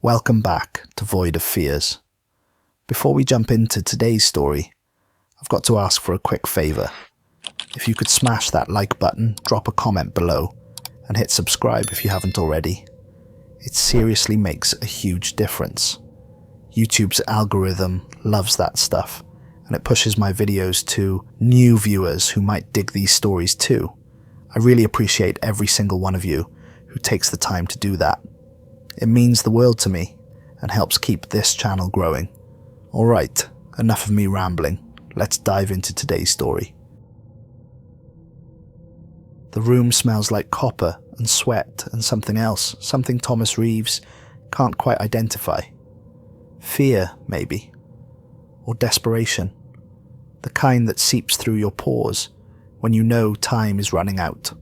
Welcome back to Void of Fears. Before we jump into today's story, I've got to ask for a quick favour. If you could smash that like button, drop a comment below, and hit subscribe if you haven't already. It seriously makes a huge difference. YouTube's algorithm loves that stuff, and it pushes my videos to new viewers who might dig these stories too. I really appreciate every single one of you who takes the time to do that. It means the world to me and helps keep this channel growing. Alright, enough of me rambling. Let's dive into today's story. The room smells like copper and sweat and something else, something Thomas Reeves can't quite identify. Fear, maybe. Or desperation. The kind that seeps through your pores when you know time is running out.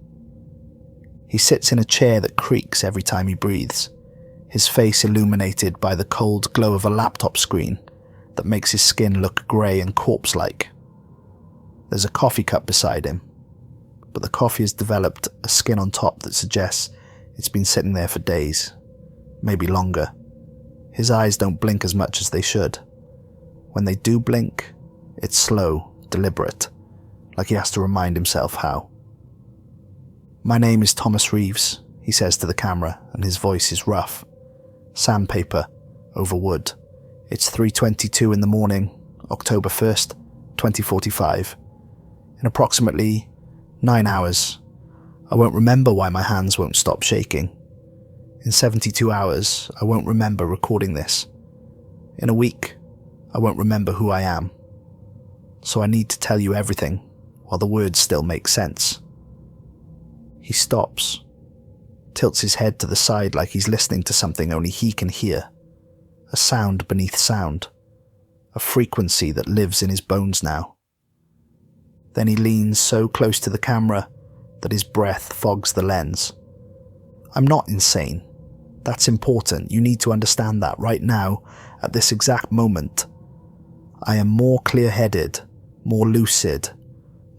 He sits in a chair that creaks every time he breathes, his face illuminated by the cold glow of a laptop screen that makes his skin look grey and corpse-like. There's a coffee cup beside him, but the coffee has developed a skin on top that suggests it's been sitting there for days, maybe longer. His eyes don't blink as much as they should. When they do blink, it's slow, deliberate, like he has to remind himself how. "My name is Thomas Reeves," he says to the camera, and his voice is rough. Sandpaper over wood. It's 3:22 in the morning, October 1st, 2045. In approximately 9 hours, I won't remember why my hands won't stop shaking. In 72 hours, I won't remember recording this. In a week, I won't remember who I am. So I need to tell you everything while the words still make sense. He stops, tilts his head to the side like he's listening to something only he can hear. A sound beneath sound. A frequency that lives in his bones now. Then he leans so close to the camera that his breath fogs the lens. I'm not insane. That's important. You need to understand that right now, at this exact moment. I am more clear-headed, more lucid,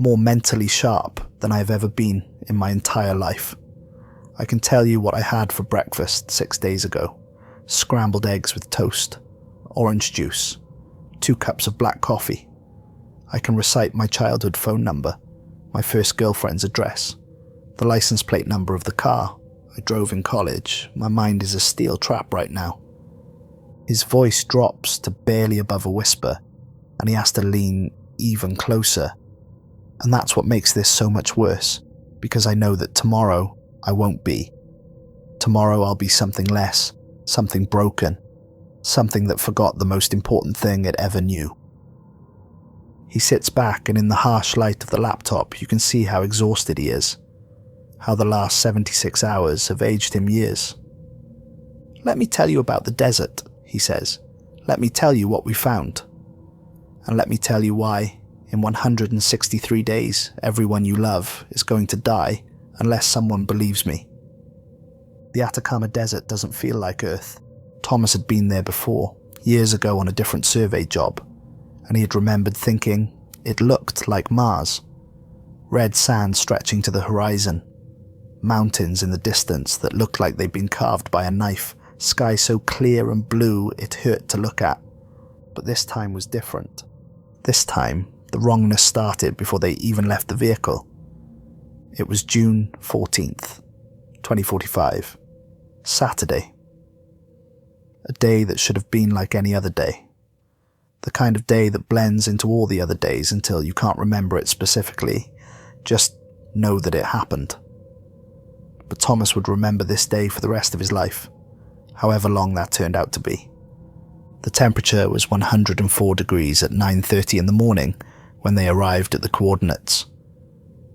more mentally sharp than I have ever been in my entire life. I can tell you what I had for breakfast 6 days ago. Scrambled eggs with toast, orange juice, 2 cups of black coffee. I can recite my childhood phone number, my first girlfriend's address, the license plate number of the car I drove in college. My mind is a steel trap right now. His voice drops to barely above a whisper, and he has to lean even closer. And that's what makes this so much worse, because I know that tomorrow I won't be. Tomorrow I'll be something less, something broken, something that forgot the most important thing it ever knew. He sits back, and in the harsh light of the laptop you can see how exhausted he is, how the last 76 hours have aged him years. "Let me tell you about the desert," he says. "Let me tell you what we found. And let me tell you why, in 163 days, everyone you love is going to die unless someone believes me." The Atacama Desert doesn't feel like Earth. Thomas had been there before, years ago on a different survey job, and he had remembered thinking it looked like Mars. Red sand stretching to the horizon, mountains in the distance that looked like they'd been carved by a knife, sky so clear and blue it hurt to look at. But this time was different. This time, the wrongness started before they even left the vehicle. It was June 14th, 2045, Saturday. A day that should have been like any other day. The kind of day that blends into all the other days until you can't remember it specifically, just know that it happened. But Thomas would remember this day for the rest of his life, however long that turned out to be. The temperature was 104 degrees at 9:30 in the morning when they arrived at the coordinates.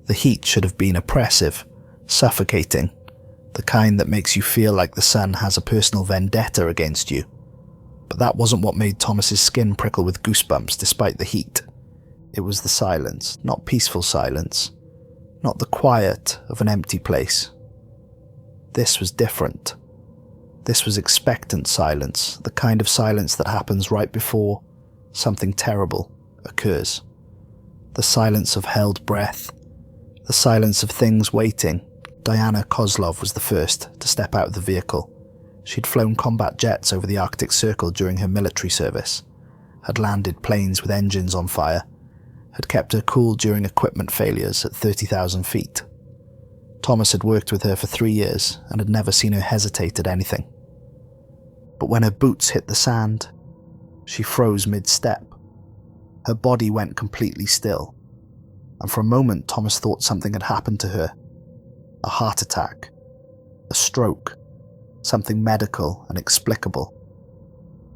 The heat should have been oppressive, suffocating, the kind that makes you feel like the sun has a personal vendetta against you. But that wasn't what made Thomas's skin prickle with goosebumps despite the heat. It was the silence, not peaceful silence, not the quiet of an empty place. This was different. This was expectant silence, the kind of silence that happens right before something terrible occurs. The silence of held breath, the silence of things waiting. Diana Kozlov was the first to step out of the vehicle. She'd flown combat jets over the Arctic Circle during her military service, had landed planes with engines on fire, had kept her cool during equipment failures at 30,000 feet. Thomas had worked with her for 3 years and had never seen her hesitate at anything. But when her boots hit the sand, she froze mid-step. Her body went completely still, and for a moment Thomas thought something had happened to her. A heart attack, a stroke, something medical and inexplicable.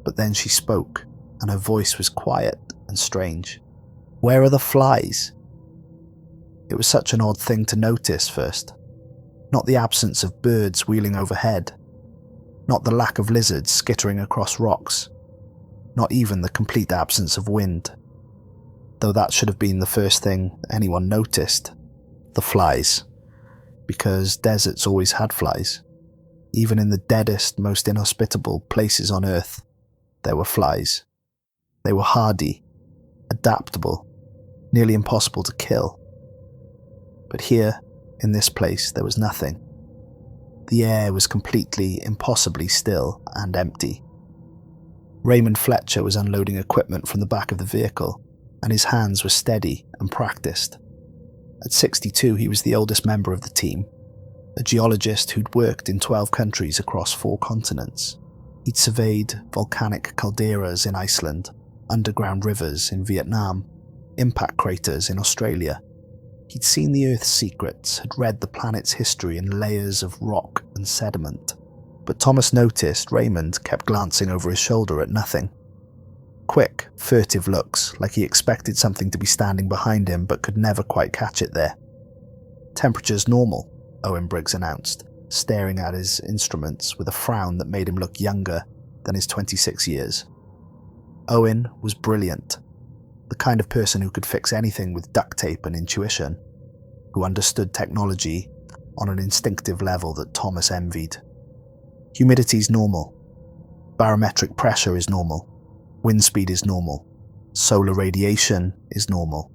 But then she spoke, and her voice was quiet and strange. "Where are the flies?" It was such an odd thing to notice first. Not the absence of birds wheeling overhead, not the lack of lizards skittering across rocks, not even the complete absence of wind. Though that should have been the first thing anyone noticed. The flies. Because deserts always had flies. Even in the deadest, most inhospitable places on Earth, there were flies. They were hardy, adaptable, nearly impossible to kill. But here, in this place, there was nothing. The air was completely, impossibly still and empty. Raymond Fletcher was unloading equipment from the back of the vehicle, and his hands were steady and practiced. At 62, he was the oldest member of the team, a geologist who'd worked in 12 countries across 4 continents. He'd surveyed volcanic calderas in Iceland, underground rivers in Vietnam, impact craters in Australia. He'd seen the Earth's secrets, had read the planet's history in layers of rock and sediment. But Thomas noticed Raymond kept glancing over his shoulder at nothing. Quick, furtive looks, like he expected something to be standing behind him but could never quite catch it there. "Temperature's normal," Owen Briggs announced, staring at his instruments with a frown that made him look younger than his 26 years. Owen was brilliant, the kind of person who could fix anything with duct tape and intuition, who understood technology on an instinctive level that Thomas envied. Humidity's normal. Barometric pressure is normal. Wind speed is normal. Solar radiation is normal.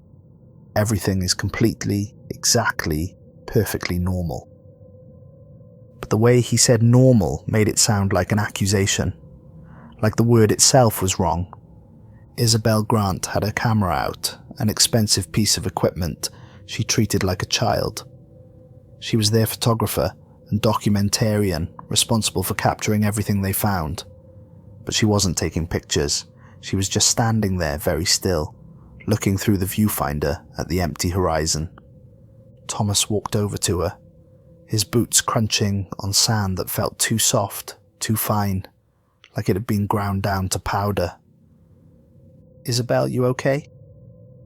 Everything is completely, exactly, perfectly normal. But the way he said normal made it sound like an accusation, like the word itself was wrong. Isabel Grant had her camera out, an expensive piece of equipment she treated like a child. She was their photographer and documentarian, responsible for capturing everything they found. But she wasn't taking pictures. She was just standing there very still, looking through the viewfinder at the empty horizon. Thomas walked over to her, his boots crunching on sand that felt too soft, too fine, like it had been ground down to powder. "Isabel, you okay?"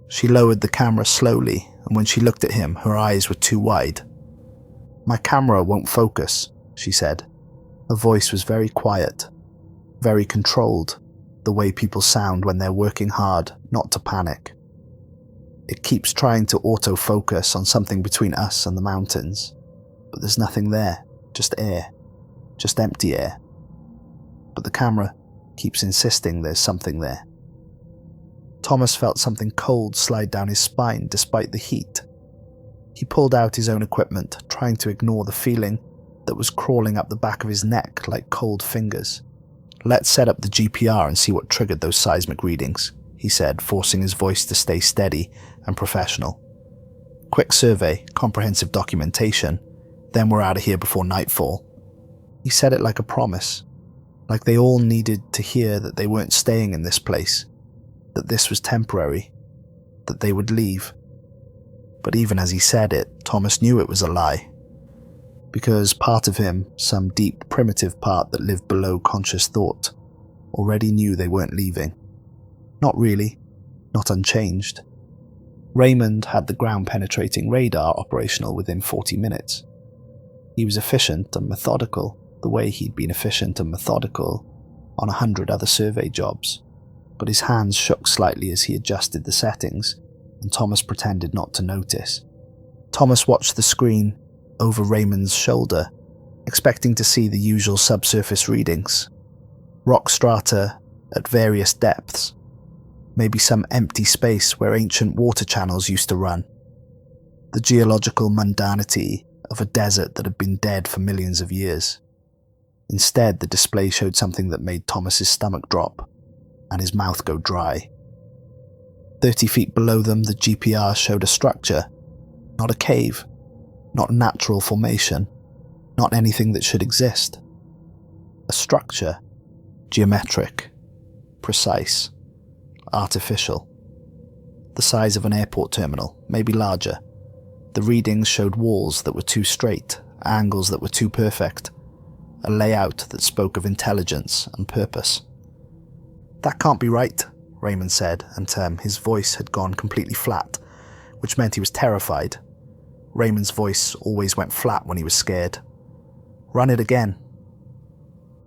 She lowered the camera slowly, and when she looked at him, her eyes were too wide. "My camera won't focus," she said. Her voice was very quiet, very controlled, the way people sound when they're working hard not to panic. "It keeps trying to auto-focus on something between us and the mountains, but there's nothing there, just air, just empty air. But the camera keeps insisting there's something there." Thomas felt something cold slide down his spine despite the heat. He pulled out his own equipment, trying to ignore the feeling that was crawling up the back of his neck like cold fingers. "Let's set up the GPR and see what triggered those seismic readings," he said, forcing his voice to stay steady and professional. "Quick survey, comprehensive documentation, then we're out of here before nightfall." He said it like a promise, like they all needed to hear that they weren't staying in this place, that this was temporary, that they would leave. But even as he said it, Thomas knew it was a lie. Because part of him, some deep, primitive part that lived below conscious thought, already knew they weren't leaving. Not really, not unchanged. Raymond had the ground-penetrating radar operational within 40 minutes. He was efficient and methodical, the way he'd been efficient and methodical on 100 other survey jobs. But his hands shook slightly as he adjusted the settings, and Thomas pretended not to notice. Thomas watched the screen over Raymond's shoulder, expecting to see the usual subsurface readings. Rock strata at various depths, maybe some empty space where ancient water channels used to run. The geological mundanity of a desert that had been dead for millions of years. Instead, the display showed something that made Thomas's stomach drop and his mouth go dry. 30 feet below them, the GPR showed a structure, not a cave, not a natural formation, not anything that should exist. A structure, geometric, precise, artificial. The size of an airport terminal, maybe larger. The readings showed walls that were too straight, angles that were too perfect, a layout that spoke of intelligence and purpose. "That can't be right," Raymond said, and his voice had gone completely flat, which meant he was terrified. Raymond's voice always went flat when he was scared. "Run it again."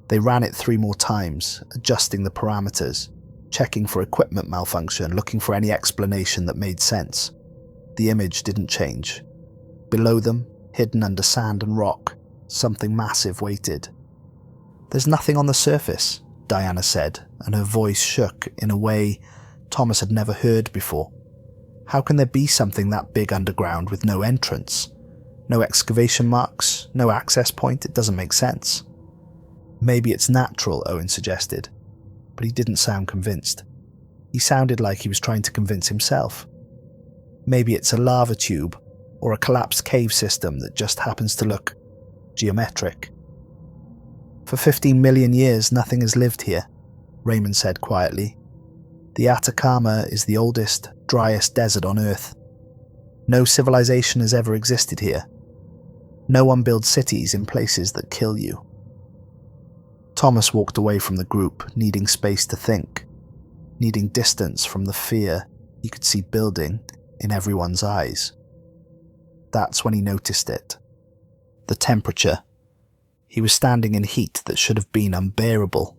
They ran it 3 more times, adjusting the parameters, checking for equipment malfunction, looking for any explanation that made sense. The image didn't change. Below them, hidden under sand and rock, something massive waited. "There's nothing on the surface," Diana said, and her voice shook in a way Thomas had never heard before. How can there be something that big underground with no entrance? No excavation marks, no access point? It doesn't make sense. "Maybe it's natural," Owen suggested, but he didn't sound convinced. He sounded like he was trying to convince himself. "Maybe it's a lava tube, or a collapsed cave system that just happens to look geometric." "For 15 million years, nothing has lived here," Raymond said quietly. "The Atacama is the oldest, driest desert on Earth. No civilization has ever existed here. No one builds cities in places that kill you." Thomas walked away from the group, needing space to think, needing distance from the fear he could see building in everyone's eyes. That's when he noticed it. The temperature. He was standing in heat that should have been unbearable,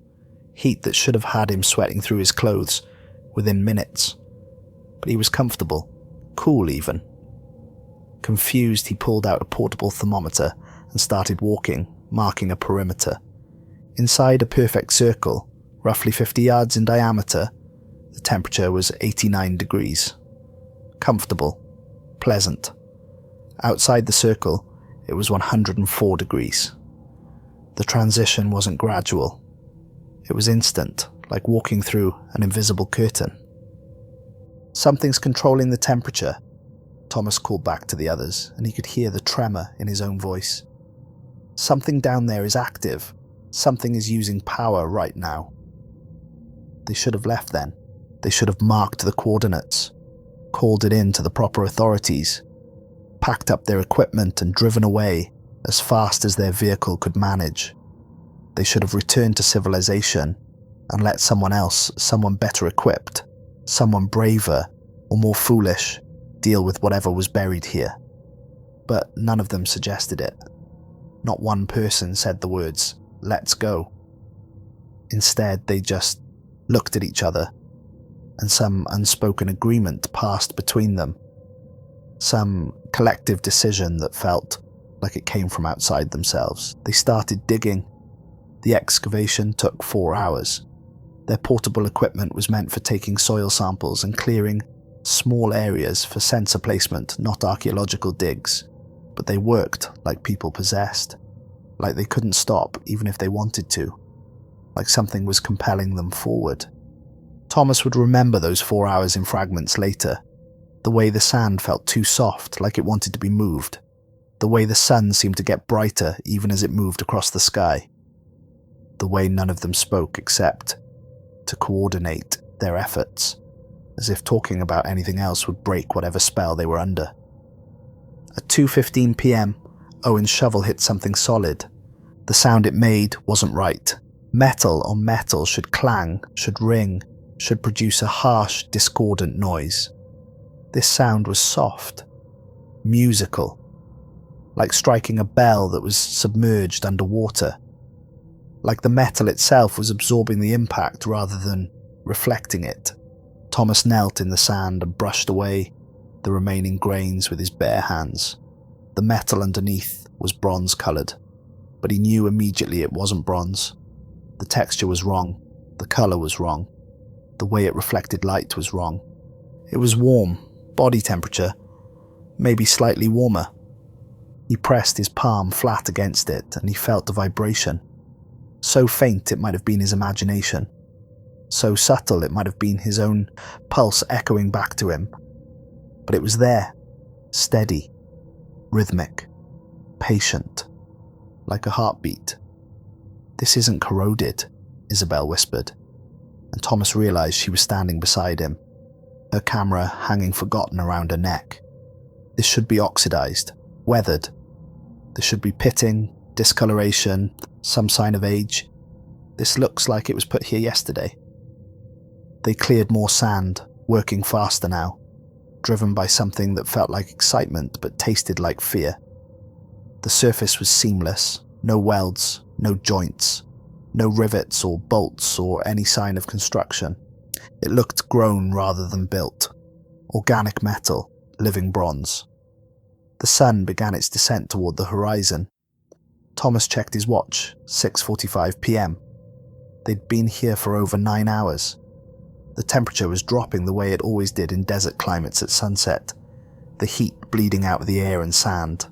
heat that should have had him sweating through his clothes within minutes. But he was comfortable, cool even. Confused, he pulled out a portable thermometer and started walking, marking a perimeter. Inside a perfect circle, roughly 50 yards in diameter, the temperature was 89 degrees. Comfortable, pleasant. Outside the circle, it was 104 degrees. The transition wasn't gradual. It was instant, like walking through an invisible curtain. "Something's controlling the temperature," Thomas called back to the others, and he could hear the tremor in his own voice. "Something down there is active. Something is using power right now." They should have left then. They should have marked the coordinates, called it in to the proper authorities, packed up their equipment and driven away as fast as their vehicle could manage. They should have returned to civilization and let someone else, someone better equipped, someone braver or more foolish, deal with whatever was buried here. But none of them suggested it. Not one person said the words, "Let's go." Instead, they just looked at each other, and some unspoken agreement passed between them. Some collective decision that felt like it came from outside themselves. They started digging. The excavation took 4 hours. Their portable equipment was meant for taking soil samples and clearing small areas for sensor placement, not archaeological digs. But they worked like people possessed. Like they couldn't stop even if they wanted to. Like something was compelling them forward. Thomas would remember those 4 hours in fragments later. The way the sand felt too soft, like it wanted to be moved. The way the sun seemed to get brighter even as it moved across the sky. The way none of them spoke except to coordinate their efforts, as if talking about anything else would break whatever spell they were under. At 2:15 p.m, Owen's shovel hit something solid. The sound it made wasn't right. Metal on metal should clang, should ring, should produce a harsh, discordant noise. This sound was soft, musical, like striking a bell that was submerged underwater. Like the metal itself was absorbing the impact rather than reflecting it. Thomas knelt in the sand and brushed away the remaining grains with his bare hands. The metal underneath was bronze-coloured, but he knew immediately it wasn't bronze. The texture was wrong, the colour was wrong, the way it reflected light was wrong. It was warm, body temperature, maybe slightly warmer. He pressed his palm flat against it and he felt the vibration. So faint it might have been his imagination. So subtle it might have been his own pulse echoing back to him. But it was there, steady, rhythmic, patient, like a heartbeat. "This isn't corroded," Isabel whispered, and Thomas realized she was standing beside him, her camera hanging forgotten around her neck. "This should be oxidized, weathered. There should be pitting, discoloration, some sign of age. This looks like it was put here yesterday." They cleared more sand, working faster now, driven by something that felt like excitement but tasted like fear. The surface was seamless, no welds, no joints, no rivets or bolts or any sign of construction. It looked grown rather than built. Organic metal, living bronze. The sun began its descent toward the horizon. Thomas checked his watch, 6:45 p.m. They'd been here for over 9 hours. The temperature was dropping the way it always did in desert climates at sunset, the heat bleeding out of the air and sand,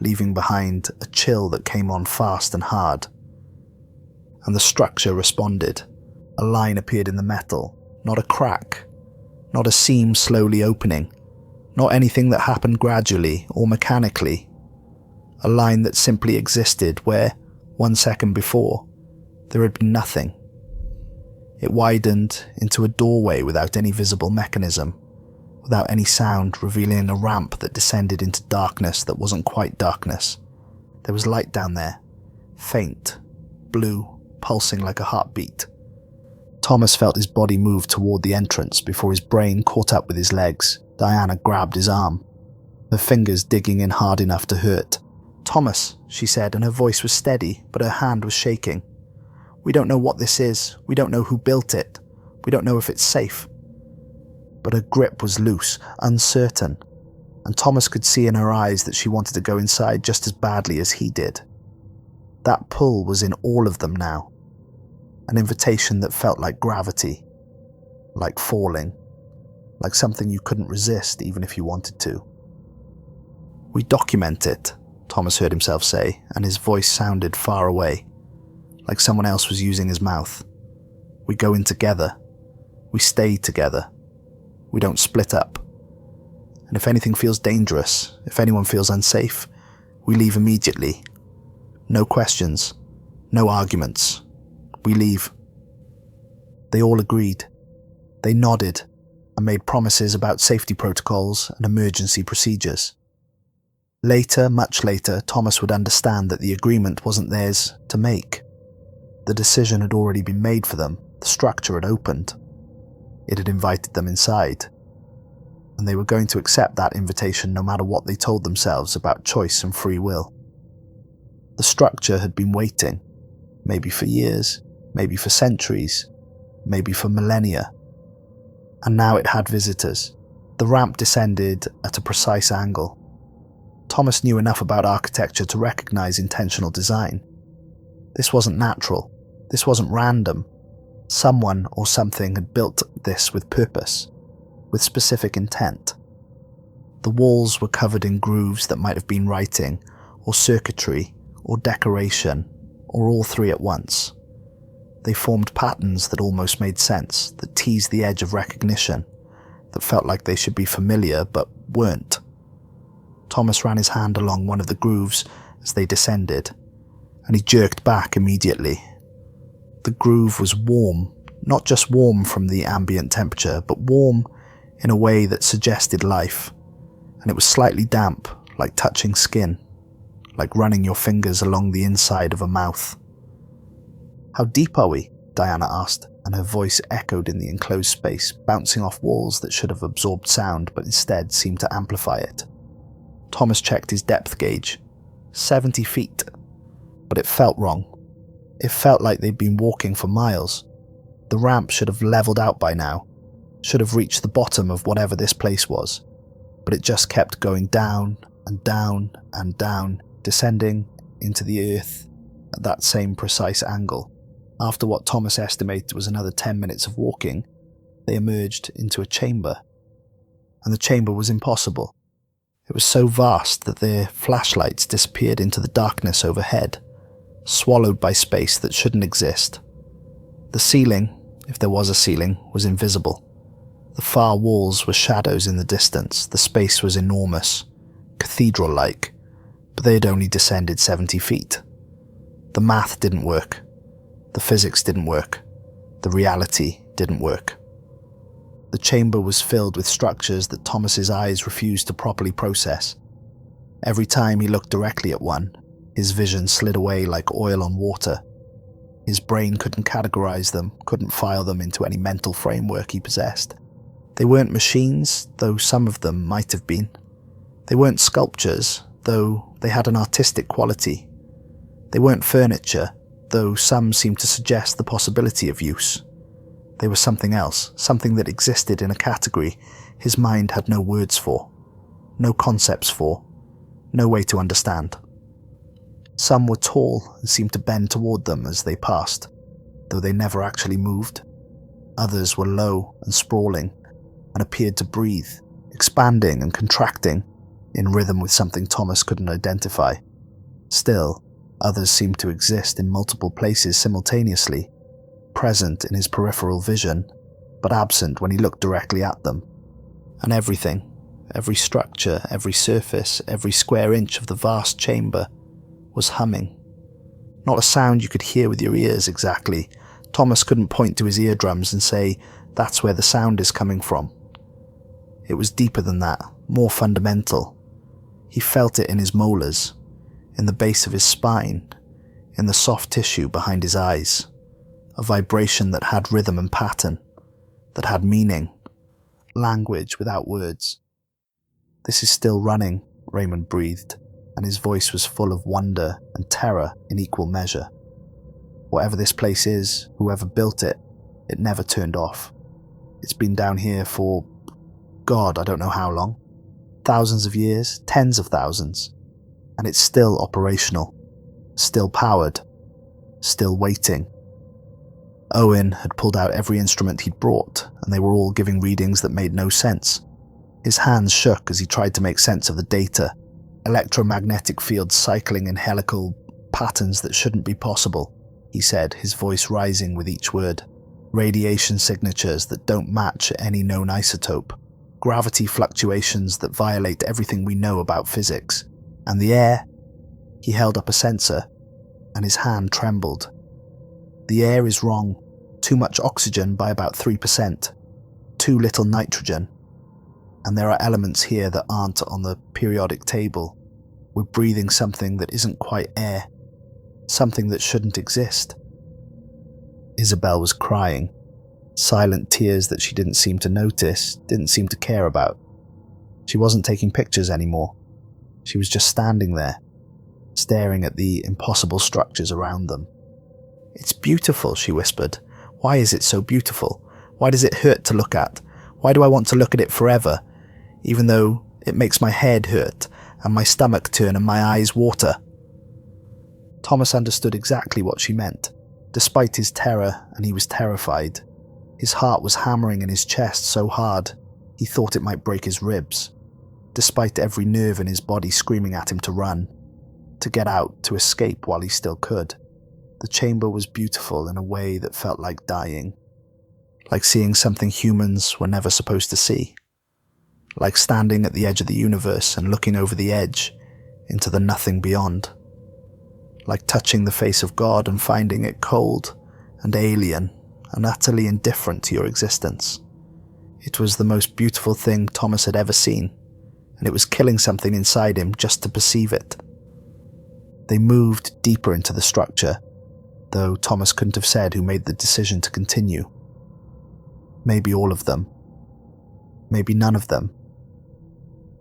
leaving behind a chill that came on fast and hard. And the structure responded. A line appeared in the metal, not a crack, not a seam slowly opening, not anything that happened gradually or mechanically. A line that simply existed where, 1 second before, there had been nothing. It widened into a doorway without any visible mechanism, without any sound, revealing a ramp that descended into darkness that wasn't quite darkness. There was light down there, faint, blue, pulsing like a heartbeat. Thomas felt his body move toward the entrance before his brain caught up with his legs. Diana grabbed his arm, her fingers digging in hard enough to hurt. "Thomas," she said, and her voice was steady, but her hand was shaking. "We don't know what this is. We don't know who built it. We don't know if it's safe." But her grip was loose, uncertain, and Thomas could see in her eyes that she wanted to go inside just as badly as he did. That pull was in all of them now. An invitation that felt like gravity, like falling, like something you couldn't resist even if you wanted to. "We document it," Thomas heard himself say, and his voice sounded far away, like someone else was using his mouth. "We go in together. We stay together. We don't split up. And if anything feels dangerous, if anyone feels unsafe, we leave immediately. No questions, no arguments. We leave." They all agreed. They nodded and made promises about safety protocols and emergency procedures. Later, much later, Thomas would understand that the agreement wasn't theirs to make. The decision had already been made for them. The structure had opened. It had invited them inside. And they were going to accept that invitation no matter what they told themselves about choice and free will. The structure had been waiting, maybe for years, maybe for centuries, maybe for millennia. And now it had visitors. The ramp descended at a precise angle. Thomas knew enough about architecture to recognize intentional design. This wasn't natural. This wasn't random. Someone or something had built this with purpose, with specific intent. The walls were covered in grooves that might have been writing, or circuitry, or decoration, or all three at once. They formed patterns that almost made sense, that teased the edge of recognition, that felt like they should be familiar but weren't. Thomas ran his hand along one of the grooves as they descended, and he jerked back immediately. The groove was warm, not just warm from the ambient temperature, but warm in a way that suggested life, and it was slightly damp, like touching skin, like running your fingers along the inside of a mouth. "How deep are we?" Diana asked, and her voice echoed in the enclosed space, bouncing off walls that should have absorbed sound but instead seemed to amplify it. Thomas checked his depth gauge. 70 feet. But it felt wrong. It felt like they'd been walking for miles. The ramp should have leveled out by now, should have reached the bottom of whatever this place was, but it just kept going down and down and down, descending into the earth at that same precise angle. After what Thomas estimated was another 10 minutes of walking, they emerged into a chamber. And the chamber was impossible. It was so vast that their flashlights disappeared into the darkness overhead, swallowed by space that shouldn't exist. The ceiling, if there was a ceiling, was invisible. The far walls were shadows in the distance. The space was enormous, cathedral-like, but they had only descended 70 feet. The math didn't work. The physics didn't work. The reality didn't work. The chamber was filled with structures that Thomas's eyes refused to properly process. Every time he looked directly at one, his vision slid away like oil on water. His brain couldn't categorize them, couldn't file them into any mental framework he possessed. They weren't machines, though some of them might have been. They weren't sculptures, though they had an artistic quality. They weren't furniture, though some seemed to suggest the possibility of use. They were something else, something that existed in a category his mind had no words for, no concepts for, no way to understand. Some were tall and seemed to bend toward them as they passed, though they never actually moved. Others were low and sprawling and appeared to breathe, expanding and contracting in rhythm with something Thomas couldn't identify. Still, others seemed to exist in multiple places simultaneously, present in his peripheral vision, but absent when he looked directly at them. And everything, every structure, every surface, every square inch of the vast chamber was humming. Not a sound you could hear with your ears exactly. Thomas couldn't point to his eardrums and say, that's where the sound is coming from. It was deeper than that, more fundamental. He felt it in his molars, in the base of his spine, in the soft tissue behind his eyes. A vibration that had rhythm and pattern, that had meaning, language without words. This is still running, Raymond breathed, and his voice was full of wonder and terror in equal measure. Whatever this place is, whoever built it, it never turned off. It's been down here for, God, I don't know how long. Thousands of years, tens of thousands. And it's still operational, still powered, still waiting. Owen had pulled out every instrument he'd brought, and they were all giving readings that made no sense. His hands shook as he tried to make sense of the data, electromagnetic fields cycling in helical patterns that shouldn't be possible, he said, his voice rising with each word. Radiation signatures that don't match any known isotope. Gravity fluctuations that violate everything we know about physics. And the air? He held up a sensor, and his hand trembled. The air is wrong. Too much oxygen by about 3%. Too little nitrogen. And there are elements here that aren't on the periodic table. We're breathing something that isn't quite air. Something that shouldn't exist. Isabel was crying. Silent tears that she didn't seem to notice, didn't seem to care about. She wasn't taking pictures anymore. She was just standing there, staring at the impossible structures around them. "It's beautiful," she whispered. "Why is it so beautiful? Why does it hurt to look at? Why do I want to look at it forever, even though it makes my head hurt and my stomach turn and my eyes water?" Thomas understood exactly what she meant. Despite his terror, and he was terrified, his heart was hammering in his chest so hard he thought it might break his ribs. Despite every nerve in his body screaming at him to run, to get out, to escape while he still could. The chamber was beautiful in a way that felt like dying. Like seeing something humans were never supposed to see. Like standing at the edge of the universe and looking over the edge into the nothing beyond. Like touching the face of God and finding it cold and alien and utterly indifferent to your existence. It was the most beautiful thing Thomas had ever seen, and it was killing something inside him just to perceive it. They moved deeper into the structure, though Thomas couldn't have said who made the decision to continue. Maybe all of them. Maybe none of them.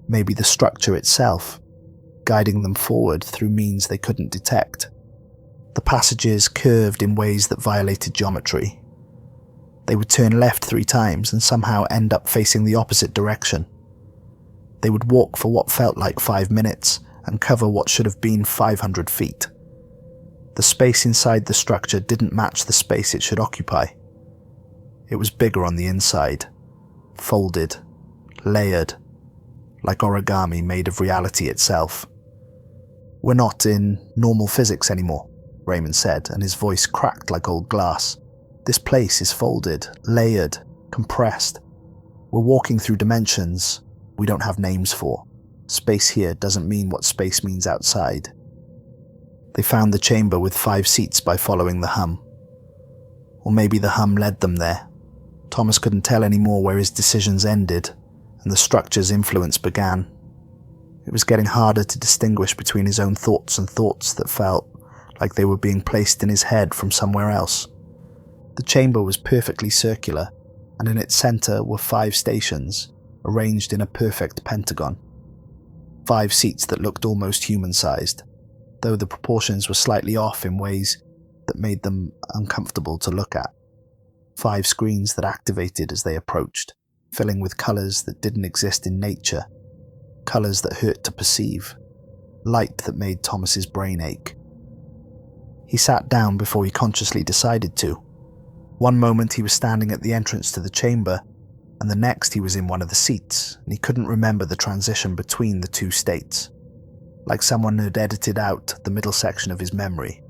Maybe the structure itself, guiding them forward through means they couldn't detect. The passages curved in ways that violated geometry. They would turn left 3 times and somehow end up facing the opposite direction. They would walk for what felt like 5 minutes and cover what should have been 500 feet. The space inside the structure didn't match the space it should occupy. It was bigger on the inside, folded, layered, like origami made of reality itself. We're not in normal physics anymore. Raymond said, and his voice cracked like old glass. "This place is folded, layered, compressed. We're walking through dimensions we don't have names for. Space here doesn't mean what space means outside." They found the chamber with 5 seats by following the hum. Or maybe the hum led them there. Thomas couldn't tell anymore where his decisions ended and the structure's influence began. It was getting harder to distinguish between his own thoughts and thoughts that felt like they were being placed in his head from somewhere else. The chamber was perfectly circular, and in its center were 5 stations, arranged in a perfect pentagon. 5 seats that looked almost human-sized, though the proportions were slightly off in ways that made them uncomfortable to look at. 5 screens that activated as they approached, filling with colors that didn't exist in nature, colors that hurt to perceive, light that made Thomas's brain ache. He sat down before he consciously decided to. One moment he was standing at the entrance to the chamber, and the next he was in one of the seats, and he couldn't remember the transition between the 2 states. Like someone had edited out the middle section of his memory.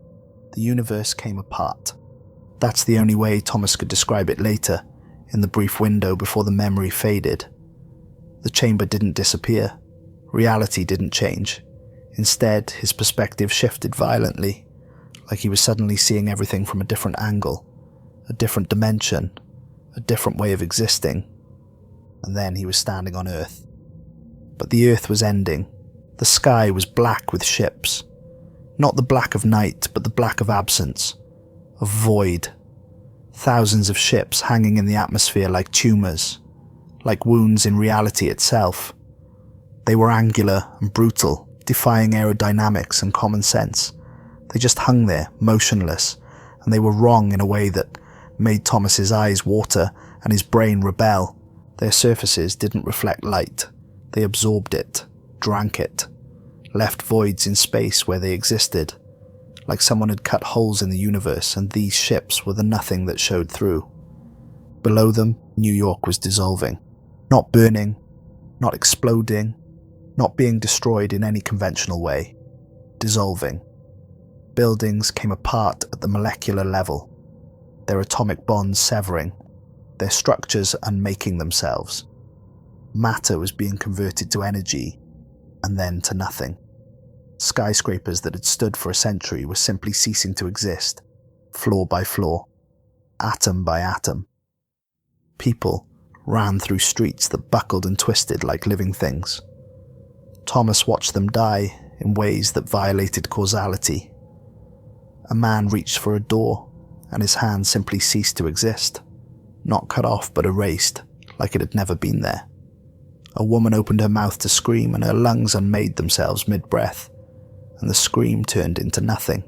The universe came apart. That's the only way Thomas could describe it later, in the brief window before the memory faded. The chamber didn't disappear. Reality didn't change. Instead, his perspective shifted violently, like he was suddenly seeing everything from a different angle, a different dimension, a different way of existing. And then he was standing on Earth. But the Earth was ending. The sky was black with ships. Not the black of night, but the black of absence, of void. Thousands of ships hanging in the atmosphere like tumors, like wounds in reality itself. They were angular and brutal, defying aerodynamics and common sense. They just hung there, motionless, and they were wrong in a way that made Thomas's eyes water and his brain rebel. Their surfaces didn't reflect light. They absorbed it, drank it, left voids in space where they existed, like someone had cut holes in the universe and these ships were the nothing that showed through. Below them, New York was dissolving. Not burning, not exploding, not being destroyed in any conventional way. Dissolving. Buildings came apart at the molecular level, their atomic bonds severing, their structures unmaking themselves. Matter was being converted to energy, and then to nothing. Skyscrapers that had stood for a century were simply ceasing to exist, floor by floor, atom by atom. People ran through streets that buckled and twisted like living things. Thomas watched them die in ways that violated causality. A man reached for a door, and his hand simply ceased to exist, not cut off but erased, like it had never been there. A woman opened her mouth to scream, and her lungs unmade themselves mid-breath, and the scream turned into nothing.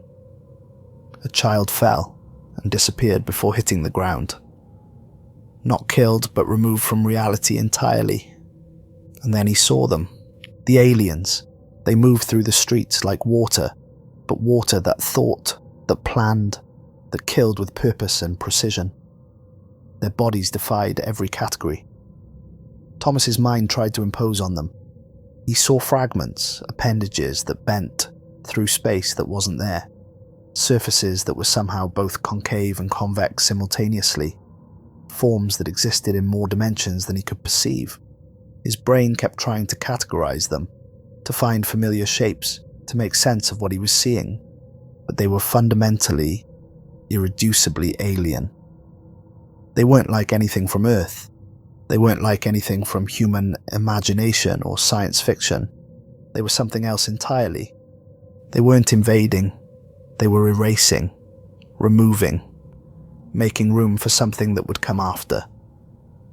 A child fell and disappeared before hitting the ground. Not killed, but removed from reality entirely. And then he saw them. The aliens. They moved through the streets like water, but water that thought, that planned, that killed with purpose and precision. Their bodies defied every category. Thomas's mind tried to impose on them. He saw fragments, appendages that bent through space that wasn't there, surfaces that were somehow both concave and convex simultaneously, forms that existed in more dimensions than he could perceive. His brain kept trying to categorize them, to find familiar shapes, to make sense of what he was seeing, but they were fundamentally, irreducibly alien. They weren't like anything from Earth. They weren't like anything from human imagination or science fiction. They were something else entirely. They weren't invading. They were erasing, removing, making room for something that would come after.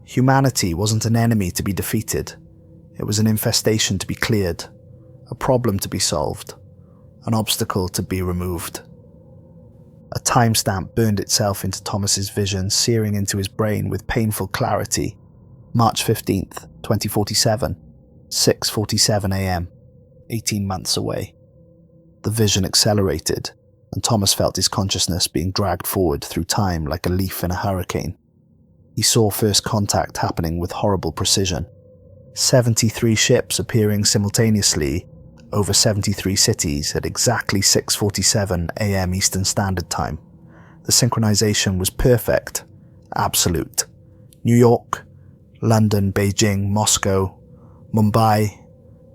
Humanity wasn't an enemy to be defeated. It was an infestation to be cleared, a problem to be solved, an obstacle to be removed. A timestamp burned itself into Thomas's vision, searing into his brain with painful clarity. March 15th, 2047, 6:47 a.m., 18 months away. The vision accelerated, and Thomas felt his consciousness being dragged forward through time like a leaf in a hurricane. He saw first contact happening with horrible precision. 73 ships appearing simultaneously over 73 cities at exactly 6:47 a.m. Eastern Standard Time. The synchronization was perfect, absolute. New York, London, Beijing, Moscow, Mumbai,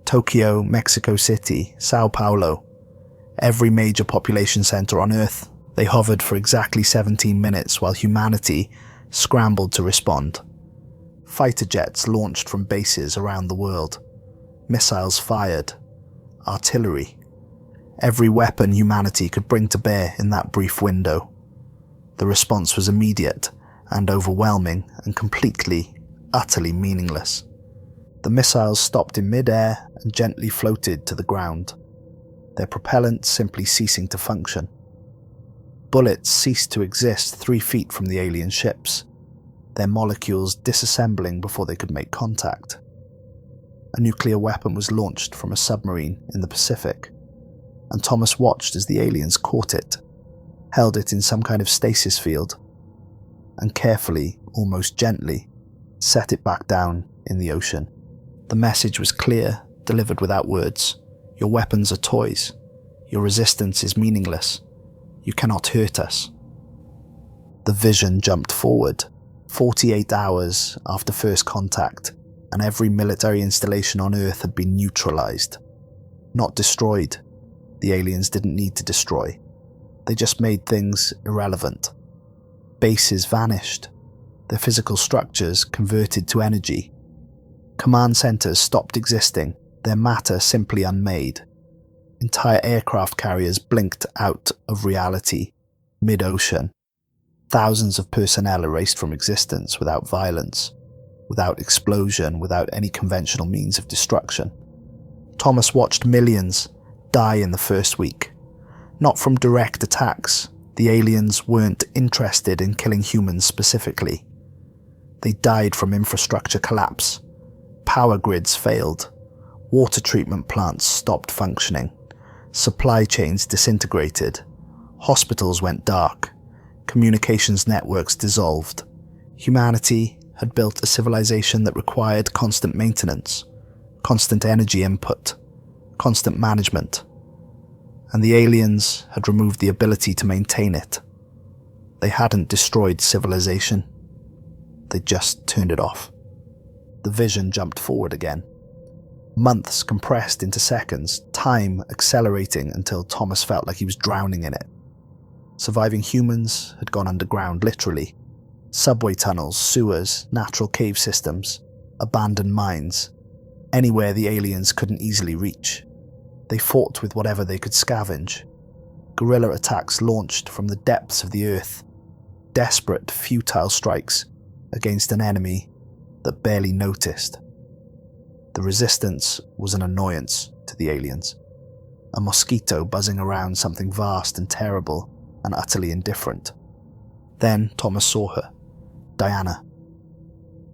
Tokyo, Mexico City, Sao Paulo, every major population center on Earth. They hovered for exactly 17 minutes while humanity scrambled to respond. Fighter jets launched from bases around the world. Missiles fired. Artillery. Every weapon humanity could bring to bear in that brief window. The response was immediate and overwhelming and completely, utterly meaningless. The missiles stopped in mid-air and gently floated to the ground, their propellant simply ceasing to function. Bullets ceased to exist 3 feet from the alien ships, their molecules disassembling before they could make contact. A nuclear weapon was launched from a submarine in the Pacific, and Thomas watched as the aliens caught it, held it in some kind of stasis field, and carefully, almost gently, set it back down in the ocean. The message was clear, delivered without words. Your weapons are toys. Your resistance is meaningless. You cannot hurt us. The vision jumped forward, 48 hours after first contact, and every military installation on Earth had been neutralized. Not destroyed. The aliens didn't need to destroy. They just made things irrelevant. Bases vanished. Their physical structures converted to energy. Command centers stopped existing, their matter simply unmade. Entire aircraft carriers blinked out of reality, mid-ocean. Thousands of personnel erased from existence without violence, without explosion, without any conventional means of destruction. Thomas watched millions die in the first week. Not from direct attacks. The aliens weren't interested in killing humans specifically. They died from infrastructure collapse. Power grids failed. Water treatment plants stopped functioning. Supply chains disintegrated. Hospitals went dark. Communications networks dissolved. Humanity had built a civilization that required constant maintenance, constant energy input, constant management. And the aliens had removed the ability to maintain it. They hadn't destroyed civilization. They just turned it off. The vision jumped forward again. Months compressed into seconds, time accelerating until Thomas felt like he was drowning in it. Surviving humans had gone underground, literally. Subway tunnels, sewers, natural cave systems, abandoned mines, anywhere the aliens couldn't easily reach. They fought with whatever they could scavenge. Guerrilla attacks launched from the depths of the earth. Desperate, futile strikes against an enemy that barely noticed. The resistance was an annoyance to the aliens. A mosquito buzzing around something vast and terrible and utterly indifferent. Then Thomas saw her. Diana.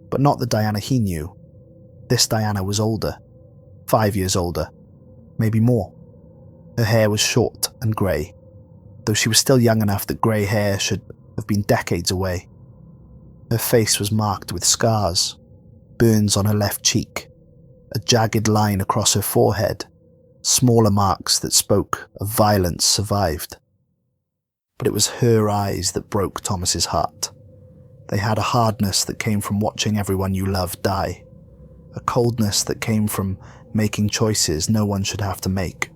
But not the Diana he knew. This Diana was older. 5 years older. Maybe more. Her hair was short and grey, though she was still young enough that grey hair should have been decades away. Her face was marked with scars, burns on her left cheek, a jagged line across her forehead, smaller marks that spoke of violence survived. But it was her eyes that broke Thomas's heart. They had a hardness that came from watching everyone you loved die, a coldness that came from making choices no one should have to make,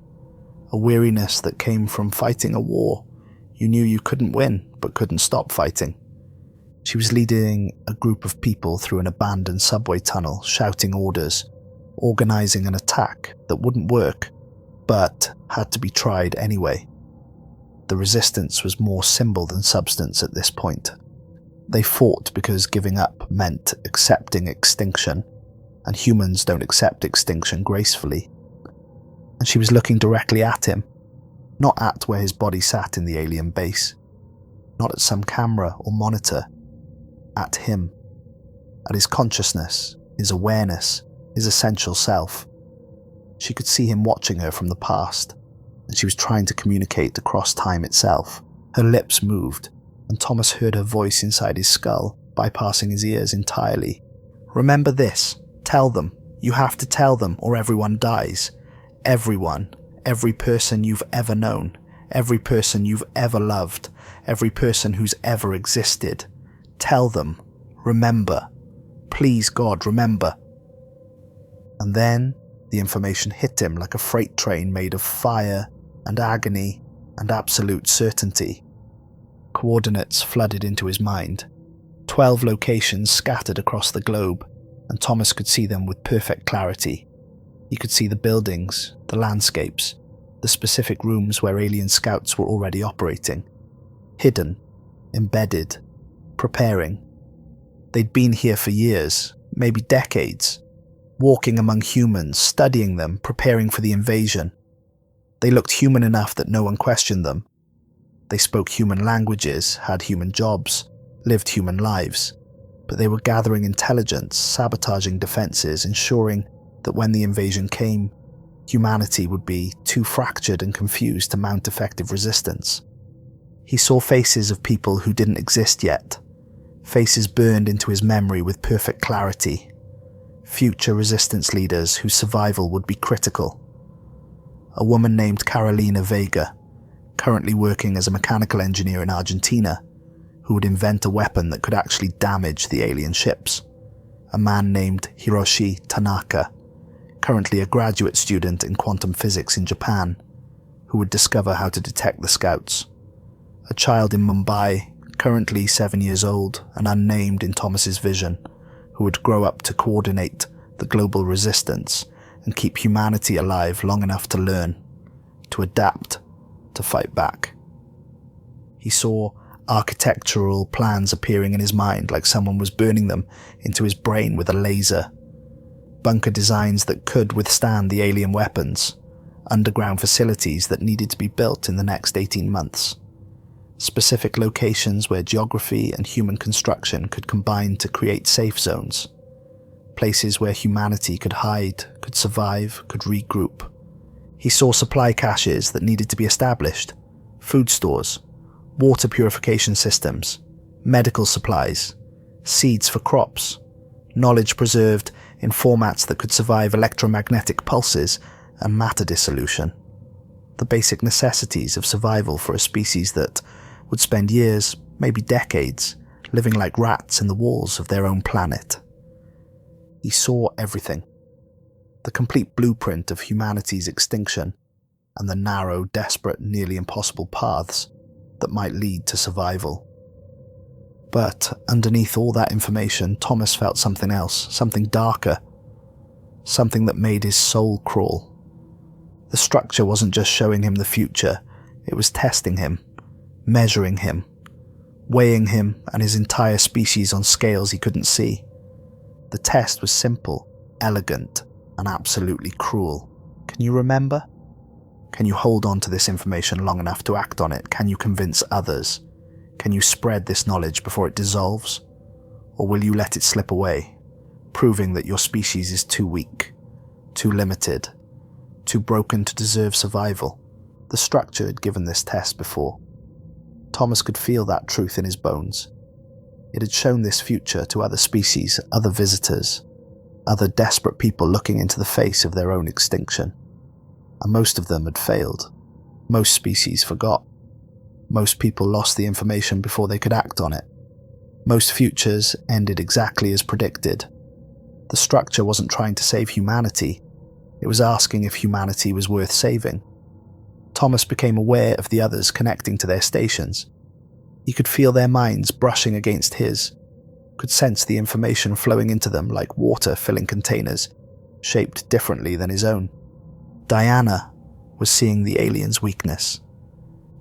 a weariness that came from fighting a war you knew you couldn't win but couldn't stop fighting. She was leading a group of people through an abandoned subway tunnel, shouting orders, organizing an attack that wouldn't work, but had to be tried anyway. The resistance was more symbol than substance at this point. They fought because giving up meant accepting extinction, and humans don't accept extinction gracefully. And she was looking directly at him, not at where his body sat in the alien base, not at some camera or monitor, at him, at his consciousness, his awareness, his essential self. She could see him watching her from the past, and she was trying to communicate across time itself. Her lips moved, and Thomas heard her voice inside his skull, bypassing his ears entirely. Remember this. Tell them. You have to tell them, or everyone dies. Everyone, every person you've ever known, every person you've ever loved, every person who's ever existed. Tell them, remember. Please God, remember. And then the information hit him like a freight train made of fire and agony and absolute certainty. Coordinates flooded into his mind. 12 locations scattered across the globe, and Thomas could see them with perfect clarity. He could see the buildings, the landscapes, the specific rooms where alien scouts were already operating. Hidden, embedded, preparing. They'd been here for years, maybe decades, walking among humans, studying them, preparing for the invasion. They looked human enough that no one questioned them. They spoke human languages, had human jobs, lived human lives, but they were gathering intelligence, sabotaging defenses, ensuring that when the invasion came, humanity would be too fractured and confused to mount effective resistance. He saw faces of people who didn't exist yet, faces burned into his memory with perfect clarity, future resistance leaders whose survival would be critical. A woman named Carolina Vega, currently working as a mechanical engineer in Argentina, who would invent a weapon that could actually damage the alien ships. A man named Hiroshi Tanaka, currently a graduate student in quantum physics in Japan, who would discover how to detect the scouts. A child in Mumbai, currently 7 years old and unnamed in Thomas's vision, who would grow up to coordinate the global resistance and keep humanity alive long enough to learn, to adapt, to fight back. He saw architectural plans appearing in his mind like someone was burning them into his brain with a laser. Bunker designs that could withstand the alien weapons, underground facilities that needed to be built in the next 18 months. Specific locations where geography and human construction could combine to create safe zones. Places where humanity could hide, could survive, could regroup. He saw supply caches that needed to be established, food stores, water purification systems, medical supplies, seeds for crops, knowledge preserved in formats that could survive electromagnetic pulses and matter dissolution. The basic necessities of survival for a species that would spend years, maybe decades, living like rats in the walls of their own planet. He saw everything. The complete blueprint of humanity's extinction and the narrow, desperate, nearly impossible paths that might lead to survival. But underneath all that information, Thomas felt something else, something darker, something that made his soul crawl. The structure wasn't just showing him the future, it was testing him, measuring him, weighing him and his entire species on scales he couldn't see. The test was simple, elegant, and absolutely cruel. Can you remember? Can you hold on to this information long enough to act on it? Can you convince others? Can you spread this knowledge before it dissolves? Or will you let it slip away, proving that your species is too weak, too limited, too broken to deserve survival? The structure had given this test before. Thomas could feel that truth in his bones. It had shown this future to other species, other visitors, other desperate people looking into the face of their own extinction. And most of them had failed. Most species forgot. Most people lost the information before they could act on it. Most futures ended exactly as predicted. The structure wasn't trying to save humanity. It was asking if humanity was worth saving. Thomas became aware of the others connecting to their stations. He could feel their minds brushing against his, could sense the information flowing into them like water filling containers, shaped differently than his own. Diana was seeing the aliens' weakness.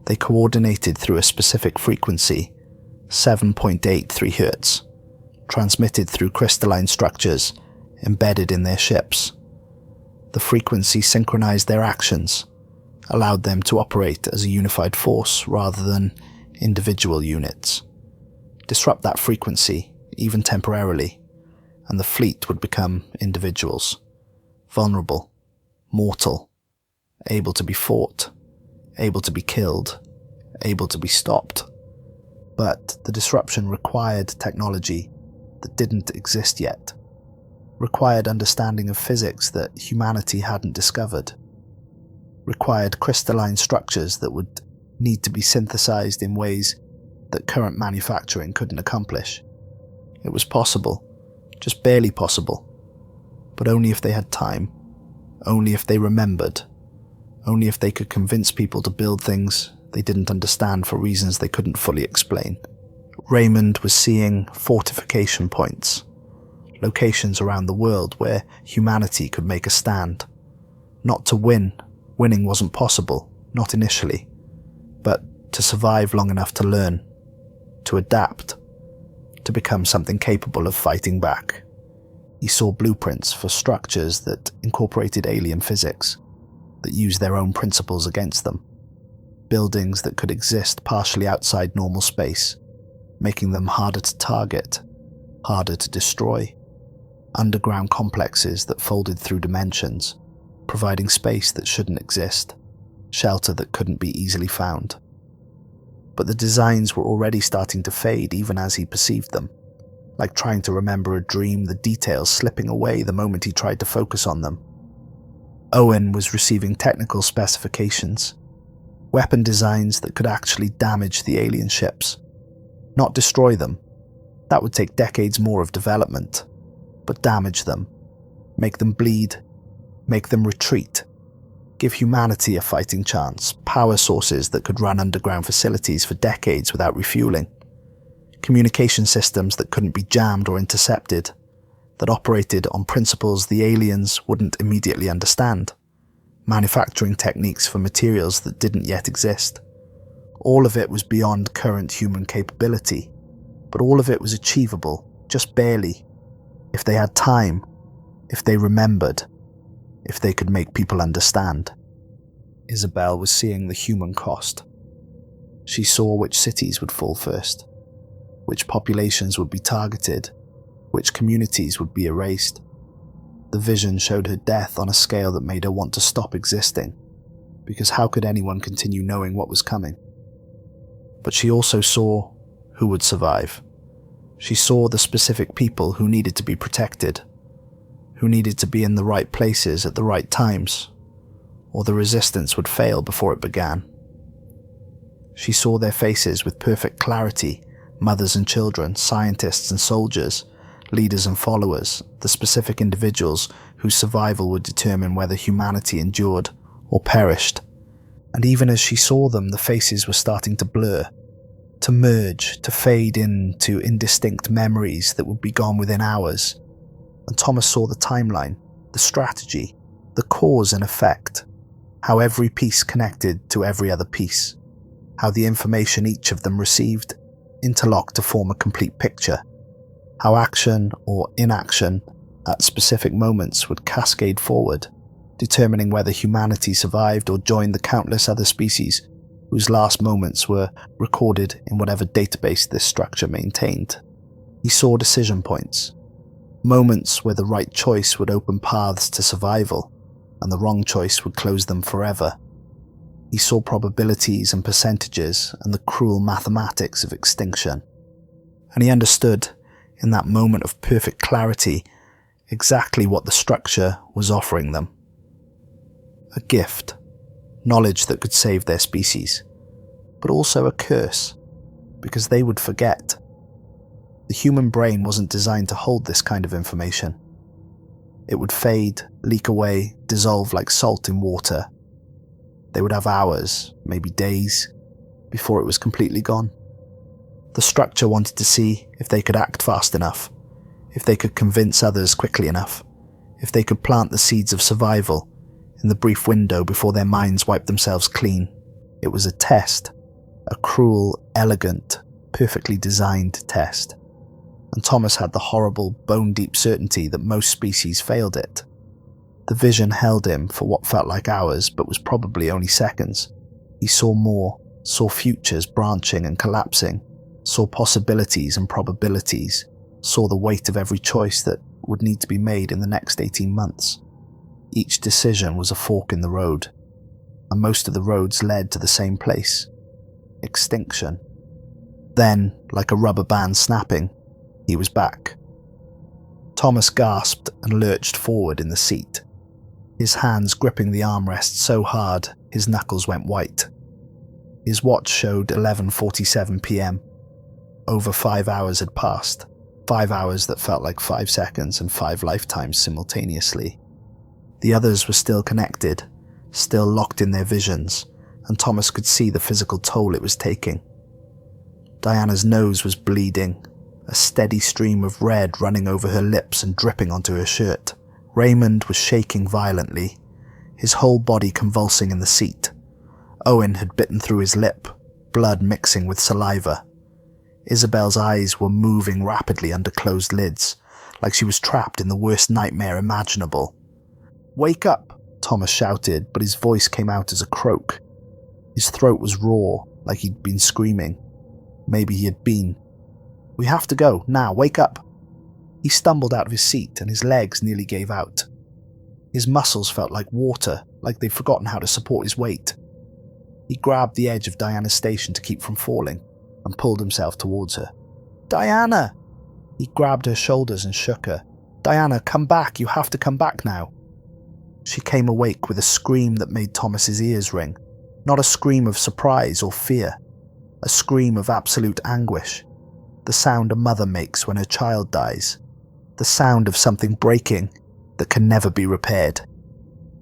They coordinated through a specific frequency, 7.83 Hz, transmitted through crystalline structures embedded in their ships. The frequency synchronized their actions, allowed them to operate as a unified force rather than individual units. Disrupt that frequency, even temporarily, and the fleet would become individuals, vulnerable, mortal, able to be fought, able to be killed, able to be stopped. But the disruption required technology that didn't exist yet, required understanding of physics that humanity hadn't discovered. required crystalline structures that would need to be synthesized in ways that current manufacturing couldn't accomplish. It was possible, just barely possible, but only if they had time, only if they remembered, only if they could convince people to build things they didn't understand for reasons they couldn't fully explain. Raymond was seeing fortification points, locations around the world where humanity could make a stand. Not to win, winning wasn't possible, not initially, but to survive long enough to learn, to adapt, to become something capable of fighting back. He saw blueprints for structures that incorporated alien physics, that used their own principles against them. Buildings that could exist partially outside normal space, making them harder to target, harder to destroy. Underground complexes that folded through dimensions, providing space that shouldn't exist, shelter that couldn't be easily found. But the designs were already starting to fade even as he perceived them, like trying to remember a dream, the details slipping away the moment he tried to focus on them. Owen was receiving technical specifications, weapon designs that could actually damage the alien ships. Not destroy them, that would take decades more of development, but damage them, make them bleed, make them retreat, give humanity a fighting chance, power sources that could run underground facilities for decades without refueling, communication systems that couldn't be jammed or intercepted, that operated on principles the aliens wouldn't immediately understand, manufacturing techniques for materials that didn't yet exist. All of it was beyond current human capability, but all of it was achievable, just barely, if they had time, if they remembered, if they could make people understand. Isabel was seeing the human cost. She saw which cities would fall first, which populations would be targeted, which communities would be erased. The vision showed her death on a scale that made her want to stop existing, because how could anyone continue knowing what was coming? But she also saw who would survive. She saw the specific people who needed to be protected, who needed to be in the right places at the right times, or the resistance would fail before it began. She saw their faces with perfect clarity, mothers and children, scientists and soldiers, leaders and followers, the specific individuals whose survival would determine whether humanity endured or perished. And even as she saw them, the faces were starting to blur, to merge, to fade into indistinct memories that would be gone within hours. And Thomas saw the timeline, the strategy, the cause and effect, how every piece connected to every other piece, how the information each of them received interlocked to form a complete picture, how action or inaction at specific moments would cascade forward, determining whether humanity survived or joined the countless other species whose last moments were recorded in whatever database this structure maintained. He saw decision points, moments where the right choice would open paths to survival and the wrong choice would close them forever. He saw probabilities and percentages and the cruel mathematics of extinction. And he understood, in that moment of perfect clarity, exactly what the structure was offering them. A gift, knowledge that could save their species, but also a curse, because they would forget. The human brain wasn't designed to hold this kind of information. It would fade, leak away, dissolve like salt in water. They would have hours, maybe days, before it was completely gone. The structure wanted to see if they could act fast enough, if they could convince others quickly enough, if they could plant the seeds of survival in the brief window before their minds wiped themselves clean. It was a test, a cruel, elegant, perfectly designed test. And Thomas had the horrible, bone-deep certainty that most species failed it. The vision held him for what felt like hours, but was probably only seconds. He saw more, saw futures branching and collapsing, saw possibilities and probabilities, saw the weight of every choice that would need to be made in the next 18 months. Each decision was a fork in the road, and most of the roads led to the same place: extinction. Then, like a rubber band snapping, he was back. Thomas gasped and lurched forward in the seat, his hands gripping the armrest so hard His knuckles went white. His watch showed 11:47 p.m. Over 5 hours had passed. 5 hours that felt like 5 seconds and 5 lifetimes simultaneously. The others were still connected, still locked in their visions, and Thomas could see the physical toll it was taking. Diana's nose was bleeding, a steady stream of red running over her lips and dripping onto her shirt. Raymond was shaking violently, his whole body convulsing in the seat. Owen had bitten through his lip, blood mixing with saliva. Isabel's eyes were moving rapidly under closed lids, like she was trapped in the worst nightmare imaginable. "Wake up!" Thomas shouted, but his voice came out as a croak. His throat was raw, like he'd been screaming. Maybe he had been. "We have to go, now, wake up!" He stumbled out of his seat and his legs nearly gave out. His muscles felt like water, like they'd forgotten how to support his weight. He grabbed the edge of Diana's station to keep from falling and pulled himself towards her. "Diana!" He grabbed her shoulders and shook her. "Diana, come back, you have to come back now." She came awake with a scream that made Thomas's ears ring. Not a scream of surprise or fear, a scream of absolute anguish. The sound a mother makes when her child dies. The sound of something breaking that can never be repaired.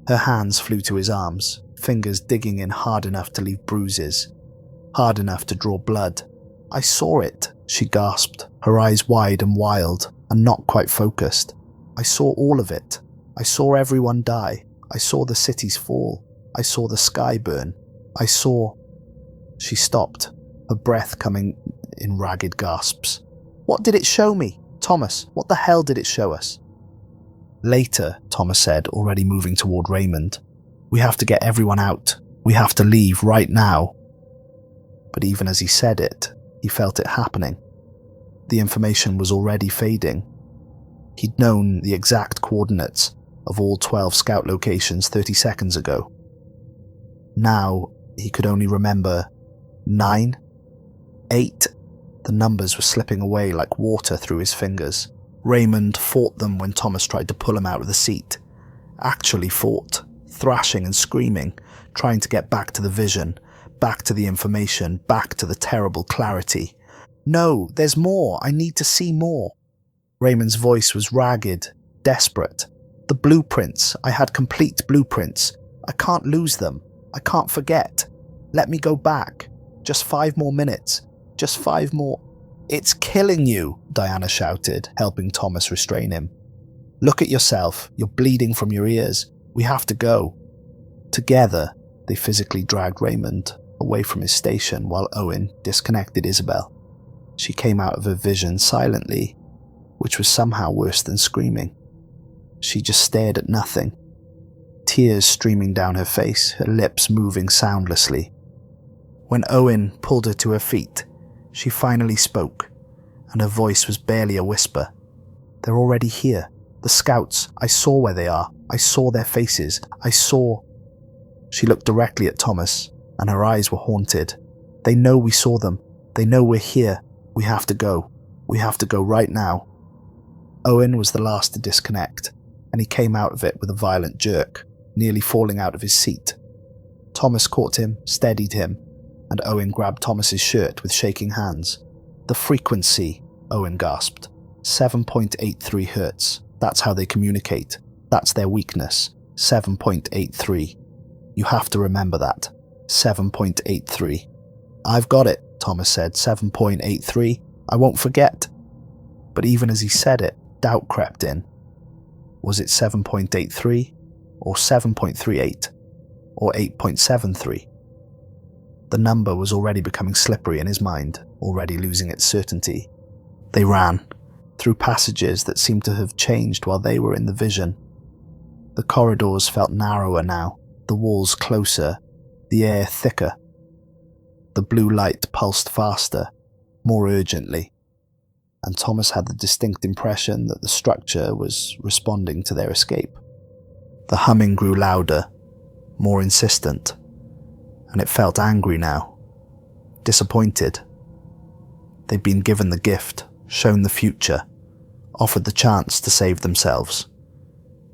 Her hands flew to his arms, fingers digging in hard enough to leave bruises, hard enough to draw blood. "I saw it," she gasped, her eyes wide and wild, and not quite focused. "I saw all of it. I saw everyone die. I saw the cities fall. I saw the sky burn. I saw..." She stopped, her breath coming in ragged gasps. "What did it show me? Thomas, what the hell did it show us?" "Later," Thomas said, already moving toward Raymond. "We have to get everyone out. We have to leave right now." But even as he said it, he felt it happening. The information was already fading. He'd known the exact coordinates of all 12 scout locations 30 seconds ago. Now, he could only remember 9, 8. The numbers were slipping away like water through his fingers. Raymond fought them when Thomas tried to pull him out of the seat. Actually fought, thrashing and screaming, trying to get back to the vision, back to the information, back to the terrible clarity. "No, there's more. I need to see more." Raymond's voice was ragged, desperate. "The blueprints. I had complete blueprints. I can't lose them. I can't forget. Let me go back. Just 5 more minutes. Just 5 more..." "It's killing you," Diana shouted, helping Thomas restrain him. "Look at yourself. You're bleeding from your ears. We have to go." Together, they physically dragged Raymond away from his station while Owen disconnected Isabel. She came out of her vision silently, which was somehow worse than screaming. She just stared at nothing, tears streaming down her face, her lips moving soundlessly. When Owen pulled her to her feet, she finally spoke, and her voice was barely a whisper. "They're already here. The scouts. I saw where they are. I saw their faces. I saw..." She looked directly at Thomas, and her eyes were haunted. "They know we saw them. They know we're here. We have to go. We have to go right now." Owen was the last to disconnect, and he came out of it with a violent jerk, nearly falling out of his seat. Thomas caught him, steadied him, and Owen grabbed Thomas's shirt with shaking hands. "The frequency," Owen gasped. 7.83 hertz. That's how they communicate. That's their weakness. 7.83. You have to remember that. 7.83. "I've got it," Thomas said. 7.83. "I won't forget." But even as he said it, doubt crept in. Was it 7.83? Or 7.38? Or 8.73? The number was already becoming slippery in his mind, already losing its certainty. They ran, through passages that seemed to have changed while they were in the vision. The corridors felt narrower now, the walls closer, the air thicker. The blue light pulsed faster, more urgently, and Thomas had the distinct impression that the structure was responding to their escape. The humming grew louder, more insistent, and it felt angry now, disappointed. They'd been given the gift, shown the future, offered the chance to save themselves,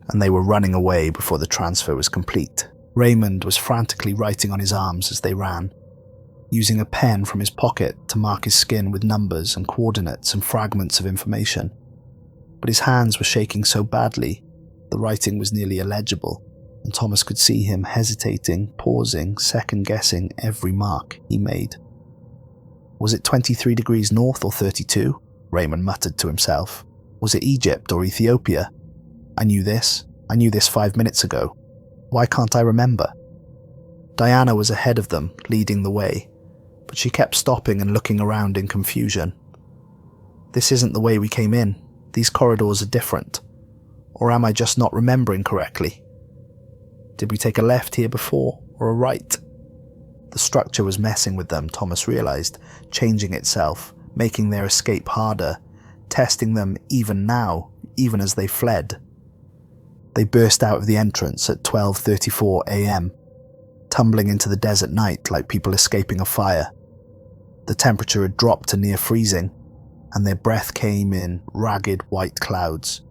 and they were running away before the transfer was complete. Raymond was frantically writing on his arms as they ran, using a pen from his pocket to mark his skin with numbers and coordinates and fragments of information. But his hands were shaking so badly, the writing was nearly illegible, and Thomas could see him hesitating, pausing, second-guessing every mark he made. Was it 23 degrees north or 32? Raymond muttered to himself. Was it Egypt or Ethiopia? I knew this 5 minutes ago. Why can't I remember? Diana was ahead of them, leading the way, but she kept stopping and looking around in confusion. This isn't the way we came in. These corridors are different. Or am I just not remembering correctly? Did we take a left here before, or a right? The structure was messing with them, Thomas realized, changing itself, making their escape harder, testing them even now, even as they fled. They burst out of the entrance at 12:34 a.m., tumbling into the desert night like people escaping a fire. The temperature had dropped to near freezing, and their breath came in ragged white clouds.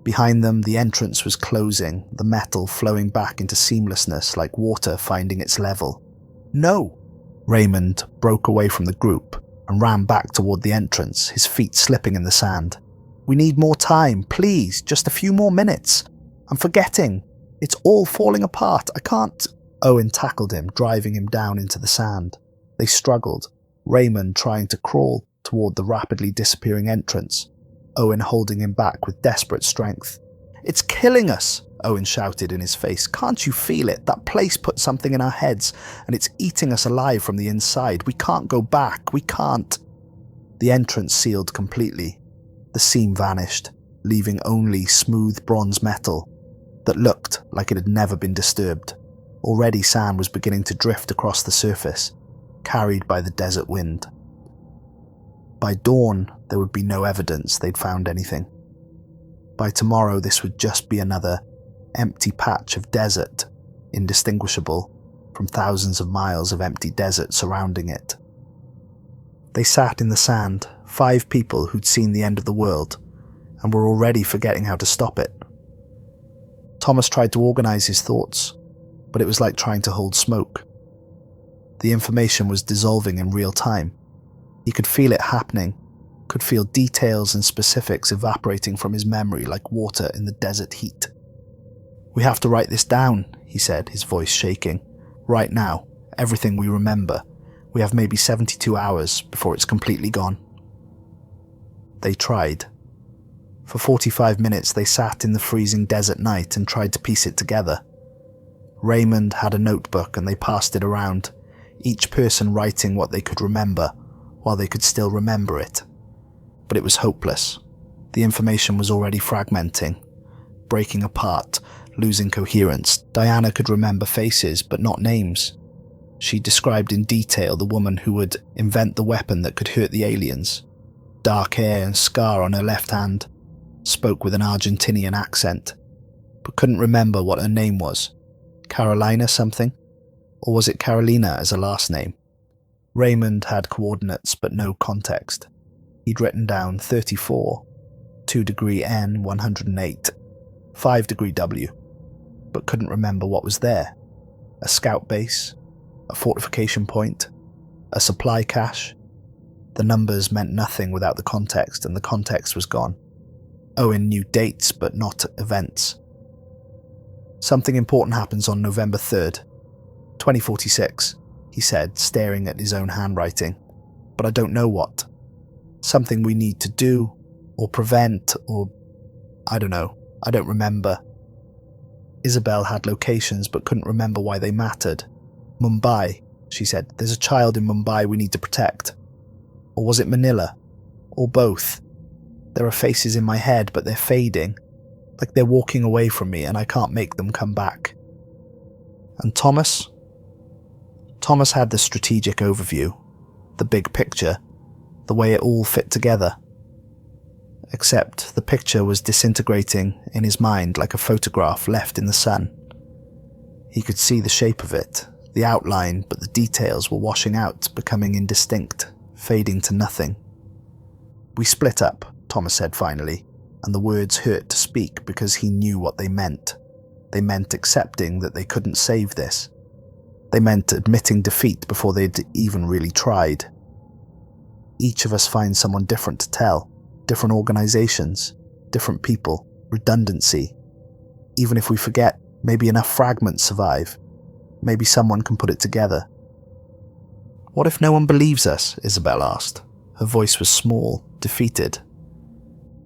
Behind them, the entrance was closing, the metal flowing back into seamlessness like water finding its level. No! Raymond broke away from the group and ran back toward the entrance, his feet slipping in the sand. We need more time, please, just a few more minutes. I'm forgetting. It's all falling apart. I can't. Owen tackled him, driving him down into the sand. They struggled, Raymond trying to crawl toward the rapidly disappearing entrance, Owen holding him back with desperate strength. It's killing us, Owen shouted in his face. Can't you feel it? That place put something in our heads, and it's eating us alive from the inside. We can't go back. We can't. The entrance sealed completely. The seam vanished, leaving only smooth bronze metal that looked like it had never been disturbed. Already sand was beginning to drift across the surface, carried by the desert wind. By dawn, there would be no evidence they'd found anything. By tomorrow, this would just be another empty patch of desert, indistinguishable from thousands of miles of empty desert surrounding it. They sat in the sand, 5 people who'd seen the end of the world, and were already forgetting how to stop it. Thomas tried to organize his thoughts, but it was like trying to hold smoke. The information was dissolving in real time. He could feel it happening, could feel details and specifics evaporating from his memory like water in the desert heat. We have to write this down, he said, his voice shaking. Right now, everything we remember. We have maybe 72 hours before it's completely gone. They tried. For 45 minutes they sat in the freezing desert night and tried to piece it together. Raymond had a notebook and they passed it around, each person writing what they could remember, while they could still remember it. But it was hopeless. The information was already fragmenting, breaking apart, losing coherence. Diana could remember faces, but not names. She described in detail the woman who would invent the weapon that could hurt the aliens. Dark hair and scar on her left hand, spoke with an Argentinian accent, but couldn't remember what her name was. Carolina something? Or was it Carolina as a last name? Raymond had coordinates but no context. He'd written down 34, 2 degree N 108, 5 degree W, but couldn't remember what was there. A scout base, a fortification point, a supply cache. The numbers meant nothing without the context, and the context was gone. Owen knew dates but not events. Something important happens on November 3rd, 2046, he said, staring at his own handwriting. But I don't know what. Something we need to do, or prevent, or... I don't know. I don't remember. Isabel had locations but couldn't remember why they mattered. Mumbai, she said. There's a child in Mumbai we need to protect. Or was it Manila? Or both? There are faces in my head, but they're fading. Like they're walking away from me and I can't make them come back. And Thomas? Thomas had the strategic overview, the big picture, the way it all fit together. Except the picture was disintegrating in his mind like a photograph left in the sun. He could see the shape of it, the outline, but the details were washing out, becoming indistinct, fading to nothing. We split up, Thomas said finally, and the words hurt to speak because he knew what they meant. They meant accepting that they couldn't save this. They meant admitting defeat before they'd even really tried. Each of us finds someone different to tell, different organizations, different people, redundancy. Even if we forget, maybe enough fragments survive. Maybe someone can put it together. What if no one believes us? Isabel asked. Her voice was small, defeated.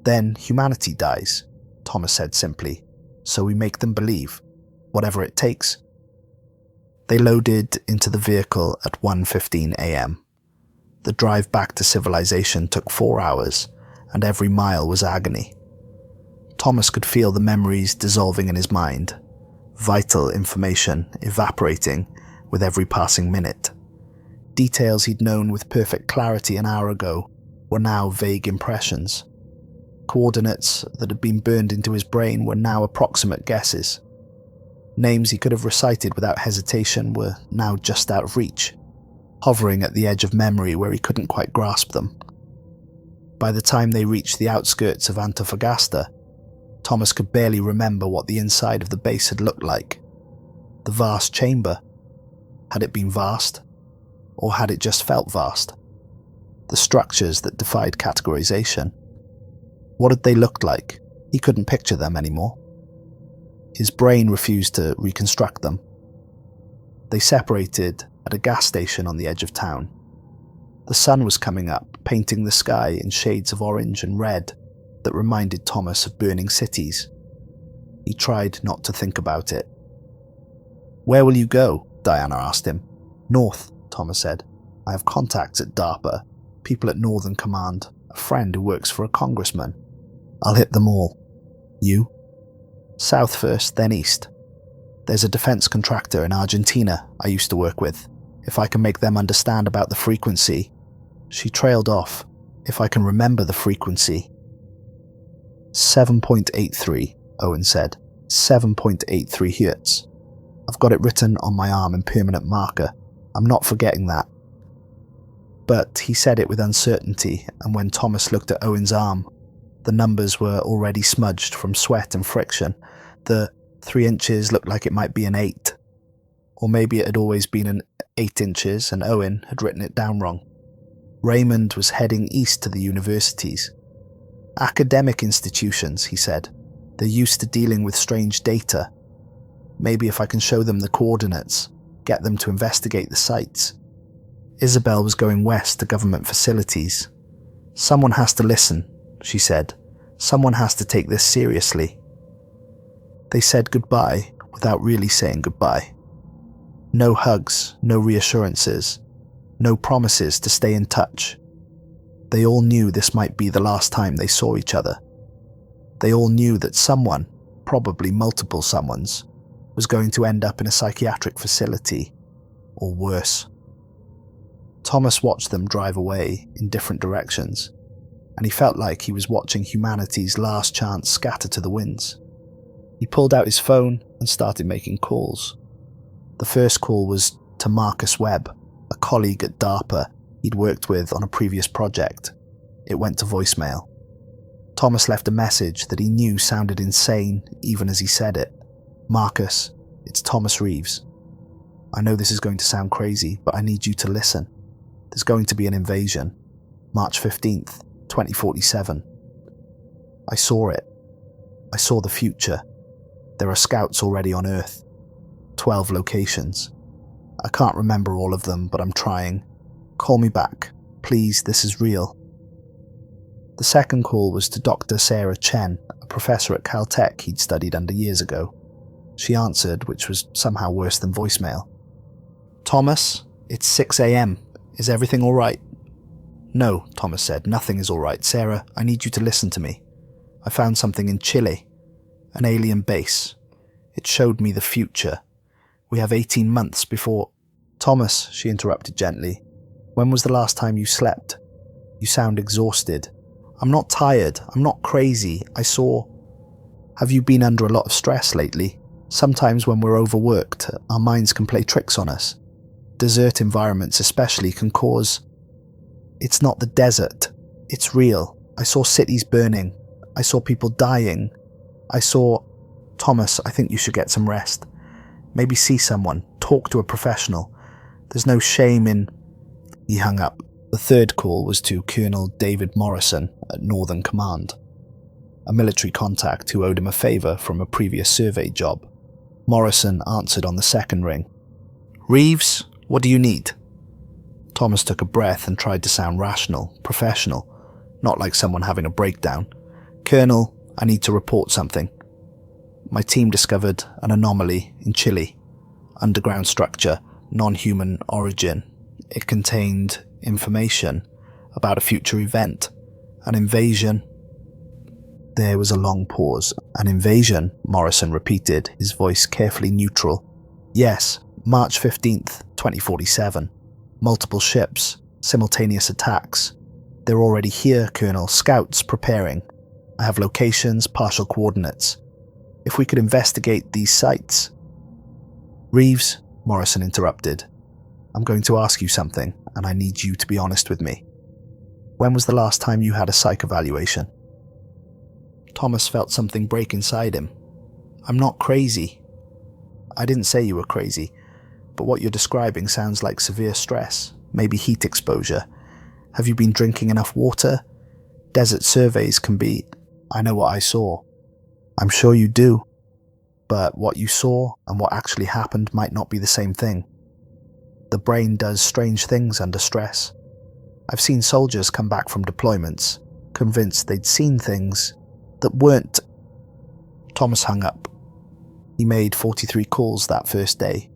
Then humanity dies, Thomas said simply. So we make them believe, whatever it takes. They loaded into the vehicle at 1:15 a.m. The drive back to civilization took 4 hours, and every mile was agony. Thomas could feel the memories dissolving in his mind, vital information evaporating with every passing minute. Details he'd known with perfect clarity an hour ago were now vague impressions. Coordinates that had been burned into his brain were now approximate guesses. Names he could have recited without hesitation were now just out of reach, hovering at the edge of memory where he couldn't quite grasp them. By the time they reached the outskirts of Antofagasta, Thomas could barely remember what the inside of the base had looked like. The vast chamber. Had it been vast? Or had it just felt vast? The structures that defied categorization. What had they looked like? He couldn't picture them anymore. His brain refused to reconstruct them. They separated at a gas station on the edge of town. The sun was coming up, painting the sky in shades of orange and red that reminded Thomas of burning cities. He tried not to think about it. "Where will you go?" Diana asked him. "North," Thomas said. "I have contacts at DARPA, people at Northern Command, a friend who works for a congressman. I'll hit them all." "You?" "South first, then east. There's a defense contractor in Argentina I used to work with. If I can make them understand about the frequency." She trailed off. "If I can remember the frequency." 7.83, Owen said. 7.83 Hertz. I've got it written on my arm in permanent marker. I'm not forgetting that. But he said it with uncertainty, and when Thomas looked at Owen's arm, the numbers were already smudged from sweat and friction. The 3 inches looked like it might be an 8. Or maybe it had always been an 8 inches and Owen had written it down wrong. Raymond was heading east to the universities. "Academic institutions," he said. "They're used to dealing with strange data. Maybe if I can show them the coordinates, get them to investigate the sites." Isabel was going west to government facilities. "Someone has to listen," she said. "Someone has to take this seriously." They said goodbye without really saying goodbye. No hugs, no reassurances, no promises to stay in touch. They all knew this might be the last time they saw each other. They all knew that someone, probably multiple someones, was going to end up in a psychiatric facility, or worse. Thomas watched them drive away in different directions, and he felt like he was watching humanity's last chance scatter to the winds. He pulled out his phone and started making calls. The first call was to Marcus Webb, a colleague at DARPA he'd worked with on a previous project. It went to voicemail. Thomas left a message that he knew sounded insane even as he said it. "Marcus, it's Thomas Reeves. I know this is going to sound crazy, but I need you to listen. There's going to be an invasion. March 15th, 2047. I saw it. I saw the future. There are scouts already on Earth. 12 locations. I can't remember all of them, but I'm trying. Call me back. Please, this is real." The second call was to Dr. Sarah Chen, a professor at Caltech he'd studied under years ago. She answered, which was somehow worse than voicemail. "Thomas, it's 6 a.m. Is everything all right?" "No," Thomas said, "nothing is all right. Sarah, I need you to listen to me. I found something in Chile. An alien base. It showed me the future. We have 18 months before—" "Thomas," she interrupted gently, "when was the last time you slept? You sound exhausted." "I'm not tired. I'm not crazy. I saw—" "Have you been under a lot of stress lately? Sometimes when we're overworked, our minds can play tricks on us. Desert environments especially can cause—" "It's not the desert. It's real. I saw cities burning. I saw people dying. I saw—" Thomas, I think you should get some rest. Maybe see someone, talk to a professional. There's no shame in..." He hung up. The third call was to Colonel David Morrison at Northern Command, a military contact who owed him a favour from a previous survey job. Morrison answered on the second ring. "Reeves, what do you need?" Thomas took a breath and tried to sound rational, professional, not like someone having a breakdown. "Colonel, I need to report something. My team discovered an anomaly in Chile. Underground structure, non-human origin. It contained information about a future event, an invasion." There was a long pause. "An invasion," Morrison repeated, his voice carefully neutral. "Yes, March 15th, 2047. Multiple ships, simultaneous attacks. They're already here, Colonel. Scouts preparing. I have locations, partial coordinates. If we could investigate these sites..." "Reeves," Morrison interrupted, "I'm going to ask you something, and I need you to be honest with me. When was the last time you had a psych evaluation?" Thomas felt something break inside him. "I'm not crazy." "I didn't say you were crazy, but what you're describing sounds like severe stress, maybe heat exposure. Have you been drinking enough water? Desert surveys can be..." "I know what I saw." "I'm sure you do. But what you saw and what actually happened might not be the same thing. The brain does strange things under stress. I've seen soldiers come back from deployments, convinced they'd seen things that weren't..." Thomas hung up. He made 43 calls that first day.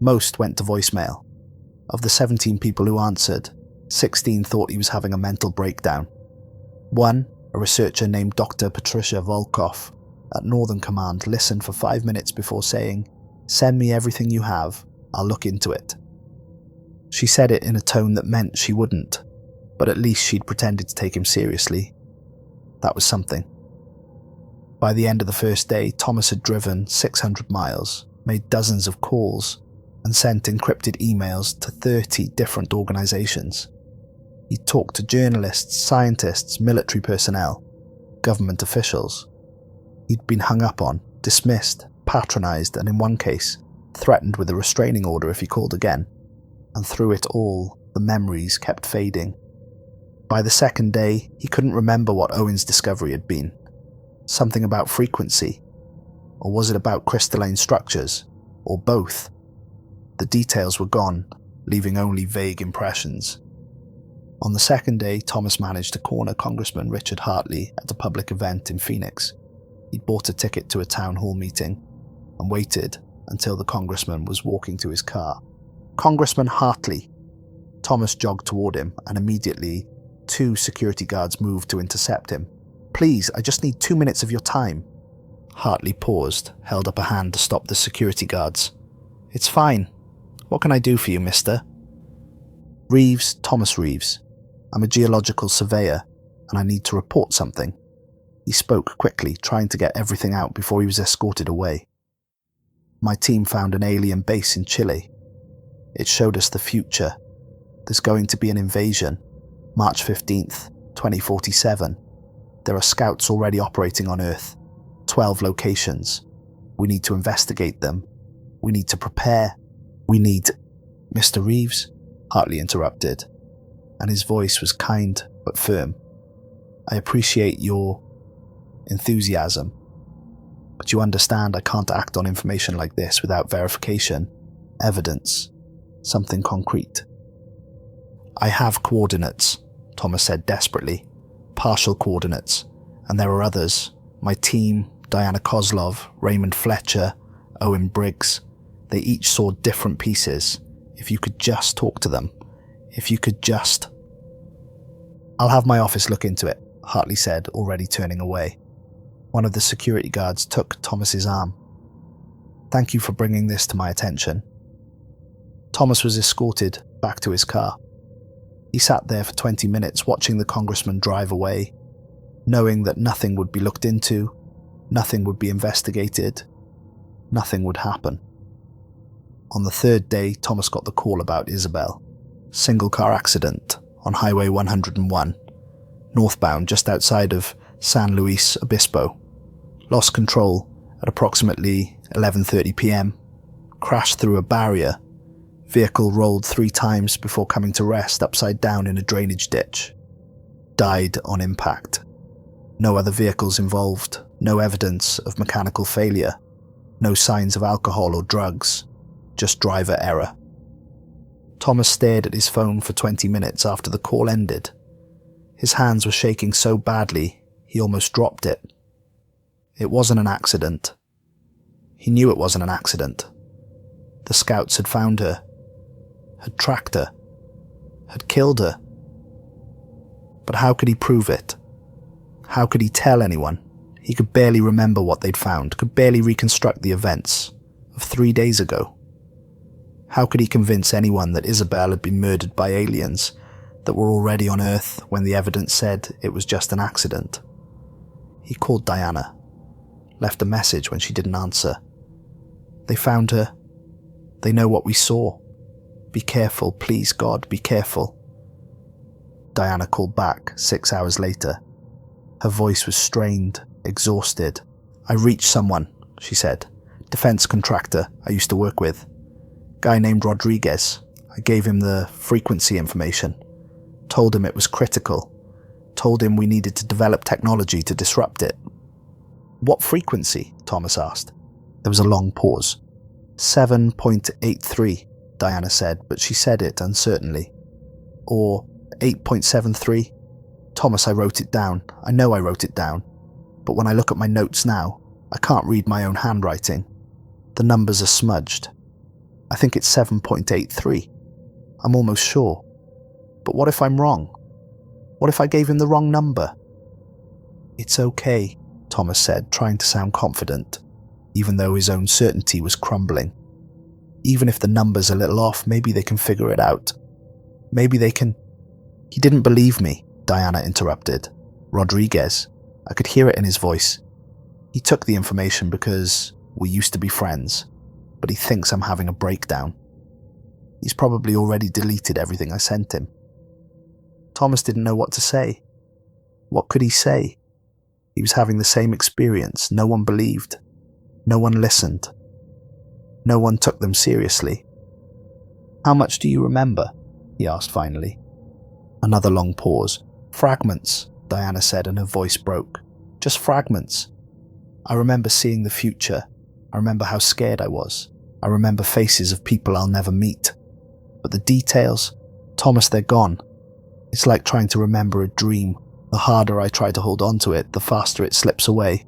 Most went to voicemail. Of the 17 people who answered, 16 thought he was having a mental breakdown. One, a researcher named Dr. Patricia Volkov at Northern Command, listened for 5 minutes before saying, "Send me everything you have, I'll look into it." She said it in a tone that meant she wouldn't, but at least she'd pretended to take him seriously. That was something. By the end of the first day, Thomas had driven 600 miles, made dozens of calls, and sent encrypted emails to 30 different organizations. He talked to journalists, scientists, military personnel, government officials. He'd been hung up on, dismissed, patronized, and in one case, threatened with a restraining order if he called again. And through it all, the memories kept fading. By the second day, he couldn't remember what Owen's discovery had been. Something about frequency. Or was it about crystalline structures? Or both? The details were gone, leaving only vague impressions. On the second day, Thomas managed to corner Congressman Richard Hartley at a public event in Phoenix. He'd bought a ticket to a town hall meeting and waited until the congressman was walking to his car. "Congressman Hartley." Thomas jogged toward him, and immediately 2 security guards moved to intercept him. "Please, I just need 2 minutes of your time." Hartley paused, held up a hand to stop the security guards. "It's fine. What can I do for you, mister?" "Reeves, Thomas Reeves. I'm a geological surveyor, and I need to report something." He spoke quickly, trying to get everything out before he was escorted away. "My team found an alien base in Chile. It showed us the future. There's going to be an invasion. March 15th, 2047. There are scouts already operating on Earth. 12 locations. We need to investigate them. We need to prepare. We need..." "Mr. Reeves," Hartley interrupted, and his voice was kind but firm. "I appreciate your enthusiasm, but you understand I can't act on information like this without verification, evidence, something concrete." "I have coordinates," Thomas said desperately. "Partial coordinates, and there are others. My team, Diana Kozlov, Raymond Fletcher, Owen Briggs, they each saw different pieces. If you could just talk to them. If you could just..." "I'll have my office look into it," Hartley said, already turning away. One of the security guards took Thomas's arm. "Thank you for bringing this to my attention." Thomas was escorted back to his car. He sat there for 20 minutes watching the congressman drive away, knowing that nothing would be looked into, nothing would be investigated, nothing would happen. On the third day, Thomas got the call about Isabel. Single car accident on Highway 101, northbound just outside of San Luis Obispo. Lost control At approximately 11:30 p.m., crashed through a barrier. Vehicle rolled 3 times before coming to rest upside down in a drainage ditch. Died on impact. No other vehicles involved, no evidence of mechanical failure, no signs of alcohol or drugs, just driver error. Thomas stared at his phone for 20 minutes after the call ended. His hands were shaking so badly, he almost dropped it. It wasn't an accident. He knew it wasn't an accident. The scouts had found her, had tracked her, had killed her. But how could he prove it? How could he tell anyone? He could barely remember what they'd found, could barely reconstruct the events of 3 days ago. How could he convince anyone that Isabel had been murdered by aliens that were already on Earth when the evidence said it was just an accident? He called Diana, left a message when she didn't answer. They found her. They know what we saw. Be careful, please God, be careful. Diana called back 6 hours later. Her voice was strained, exhausted. I reached someone, she said. Defense contractor I used to work with. Guy named Rodriguez. I gave him the frequency information. Told him it was critical. Told him we needed to develop technology to disrupt it. What frequency? Thomas asked. There was a long pause. 7.83, Diana said, but she said it uncertainly. Or 8.73? Thomas, I wrote it down. I know I wrote it down. But when I look at my notes now, I can't read my own handwriting. The numbers are smudged. I think it's 7.83. I'm almost sure. But what if I'm wrong? What if I gave him the wrong number? It's okay, Thomas said, trying to sound confident, even though his own certainty was crumbling. Even if the number's a little off, maybe they can figure it out. Maybe they can... He didn't believe me, Diana interrupted. Rodriguez. I could hear it in his voice. He took the information because we used to be friends, but he thinks I'm having a breakdown. He's probably already deleted everything I sent him. Thomas didn't know what to say. What could he say? He was having the same experience. No one believed. No one listened. No one took them seriously. How much do you remember? He asked finally. Another long pause. Fragments, Diana said, and her voice broke. Just fragments. I remember seeing the future. I remember how scared I was. I remember faces of people I'll never meet. But the details, Thomas, they're gone. It's like trying to remember a dream. The harder I try to hold on to it, the faster it slips away.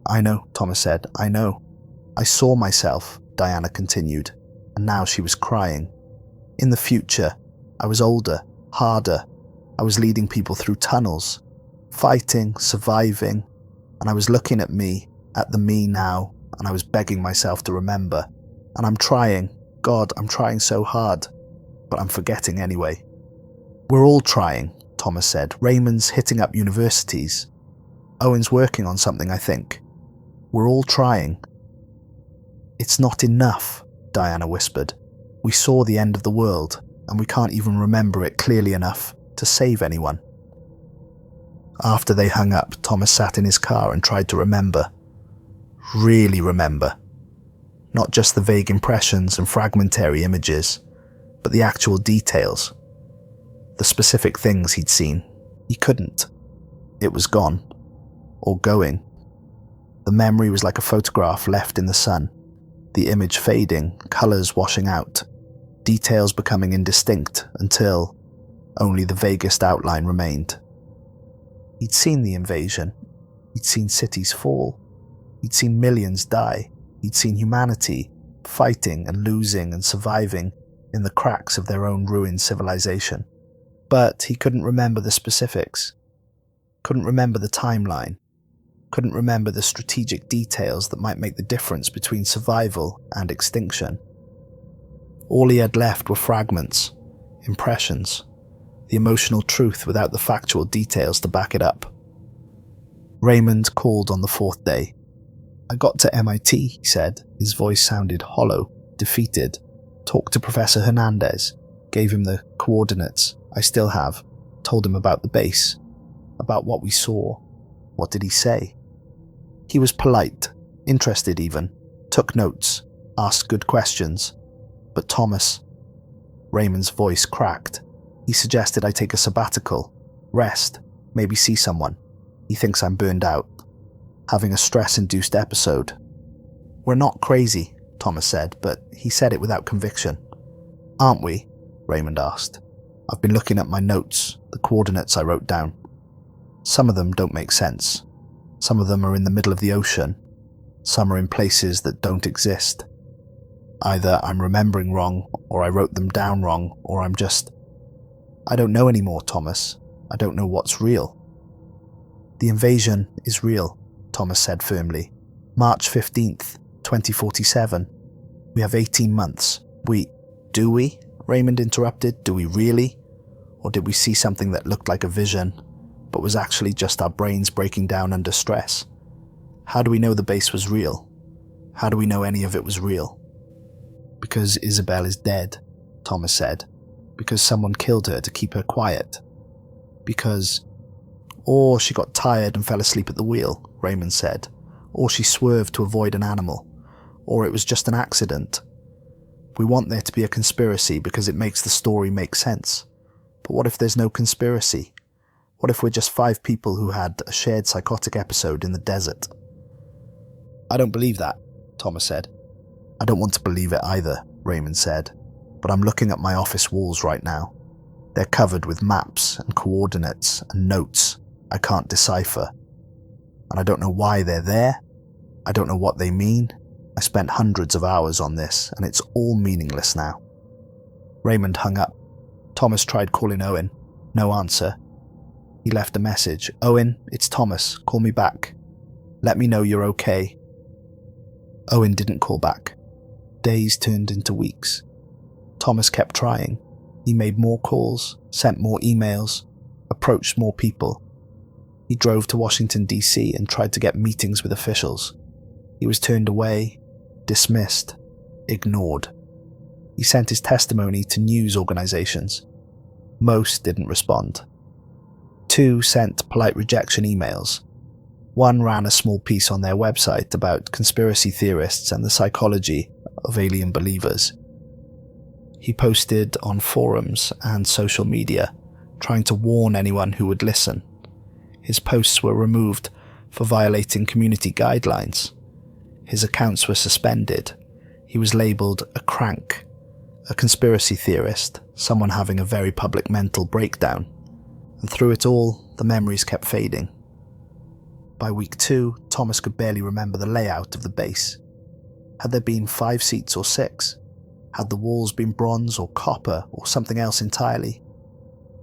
I know, Thomas said, I know. I saw myself, Diana continued, and now she was crying. In the future, I was older, harder. I was leading people through tunnels, fighting, surviving, and I was looking at me, at the me now, and I was begging myself to remember. And I'm trying, God, I'm trying so hard, but I'm forgetting anyway. We're all trying, Thomas said. Raymond's hitting up universities. Owen's working on something, I think. We're all trying. It's not enough, Diana whispered. We saw the end of the world, and we can't even remember it clearly enough to save anyone. After they hung up, Thomas sat in his car and tried to remember. Really remember. Not just the vague impressions and fragmentary images, but the actual details. The specific things he'd seen. He couldn't. It was gone. Or going. The memory was like a photograph left in the sun. The image fading, colours washing out, details becoming indistinct until only the vaguest outline remained. He'd seen the invasion. He'd seen cities fall. He'd seen millions die. He'd seen humanity fighting and losing and surviving in the cracks of their own ruined civilization. But he couldn't remember the specifics. Couldn't remember the timeline. Couldn't remember the strategic details that might make the difference between survival and extinction. All he had left were fragments, impressions, the emotional truth without the factual details to back it up. Raymond called on the 4th day. I got to MIT, he said. His voice sounded hollow, defeated. Talked to Professor Hernandez, gave him the coordinates I still have, told him about the base, about what we saw. What did he say? He was polite, Interested even, took notes, asked good questions. But Thomas... Raymond's voice cracked. He suggested I take a sabbatical, rest, maybe see someone. He thinks I'm burned out, having a stress-induced episode. We're not crazy, Thomas said, but he said it without conviction. Aren't we? Raymond asked. I've been looking at my notes, the coordinates I wrote down. Some of them don't make sense. Some of them are in the middle of the ocean. Some are in places that don't exist. Either I'm remembering wrong, or I wrote them down wrong, or I'm just... I don't know anymore, Thomas. I don't know what's real. The invasion is real, Thomas said firmly. March 15th, 2047. We have 18 months. Do we? Raymond interrupted. Do we really? Or did we see something that looked like a vision, but was actually just our brains breaking down under stress? How do we know the base was real? How do we know any of it was real? Because Isabel is dead, Thomas said. Because someone killed her to keep her quiet. Because... Or she got tired and fell asleep at the wheel, Raymond said. Or she swerved to avoid an animal. Or it was just an accident. We want there to be a conspiracy because it makes the story make sense. But what if there's no conspiracy? What if we're just 5 people who had a shared psychotic episode in the desert? I don't believe that, Thomas said. I don't want to believe it either, Raymond said. But I'm looking at my office walls right now. They're covered with maps and coordinates and notes I can't decipher. And I don't know why they're there. I don't know what they mean. I spent hundreds of hours on this, and it's all meaningless now. Raymond hung up. Thomas tried calling Owen. No answer. He left a message. Owen, it's Thomas. Call me back. Let me know you're okay. Owen didn't call back. Days turned into weeks. Thomas kept trying. He made more calls, sent more emails, approached more people. He drove to Washington, D.C. and tried to get meetings with officials. He was turned away, dismissed, ignored. He sent his testimony to news organizations. Most didn't respond. 2 sent polite rejection emails. 1 ran a small piece on their website about conspiracy theorists and the psychology of alien believers. He posted on forums and social media, trying to warn anyone who would listen. His posts were removed for violating community guidelines. His accounts were suspended. He was labelled a crank, a conspiracy theorist, someone having a very public mental breakdown. And through it all, the memories kept fading. By week 2, Thomas could barely remember the layout of the base. Had there been 5 seats or 6? Had the walls been bronze or copper or something else entirely?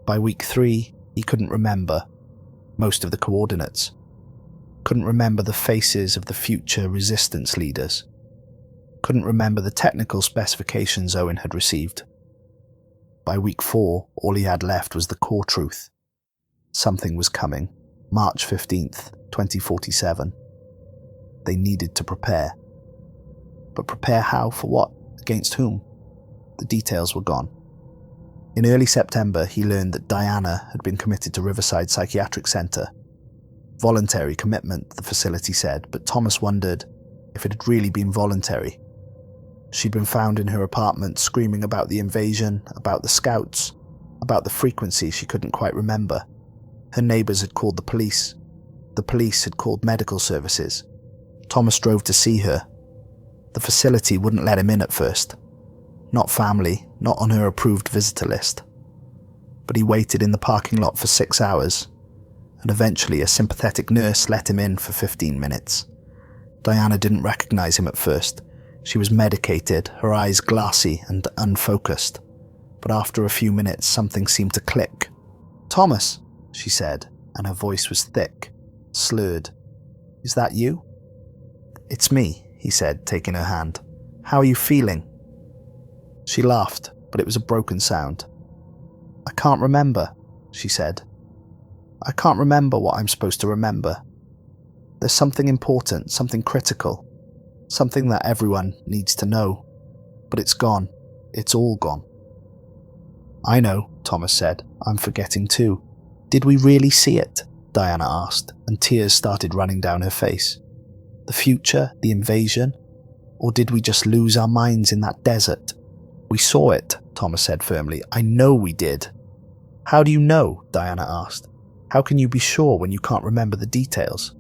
By week 3, he couldn't remember most of the coordinates. Couldn't remember the faces of the future resistance leaders. Couldn't remember the technical specifications Owen had received. By week 4, all he had left was the core truth. Something was coming. March 15th, 2047. They needed to prepare. But prepare how? For what? Against whom? The details were gone. In early September, he learned that Diana had been committed to Riverside Psychiatric Center. Voluntary commitment, the facility said, but Thomas wondered if it had really been voluntary. She'd been found in her apartment screaming about the invasion, about the scouts, about the frequency she couldn't quite remember. Her neighbors had called the police. The police had called medical services. Thomas drove to see her. The facility wouldn't let him in at first. Not family, not on her approved visitor list. But he waited in the parking lot for 6 hours, and eventually a sympathetic nurse let him in for 15 minutes. Diana didn't recognize him at first. She was medicated, her eyes glassy and unfocused. But after a few minutes, something seemed to click. "Thomas," she said, and her voice was thick, slurred. "Is that you?" "It's me," he said, taking her hand. "How are you feeling?" She laughed, but it was a broken sound. "I can't remember," she said. "I can't remember what I'm supposed to remember. There's something important, something critical, something that everyone needs to know. But it's gone. It's all gone." "I know," Thomas said. "I'm forgetting too." "Did we really see it?" Diana asked, and tears started running down her face. The future? The invasion? Or did we just lose our minds in that desert? We saw it, Thomas said firmly. I know we did. How do you know? Diana asked. How can you be sure when you can't remember the details?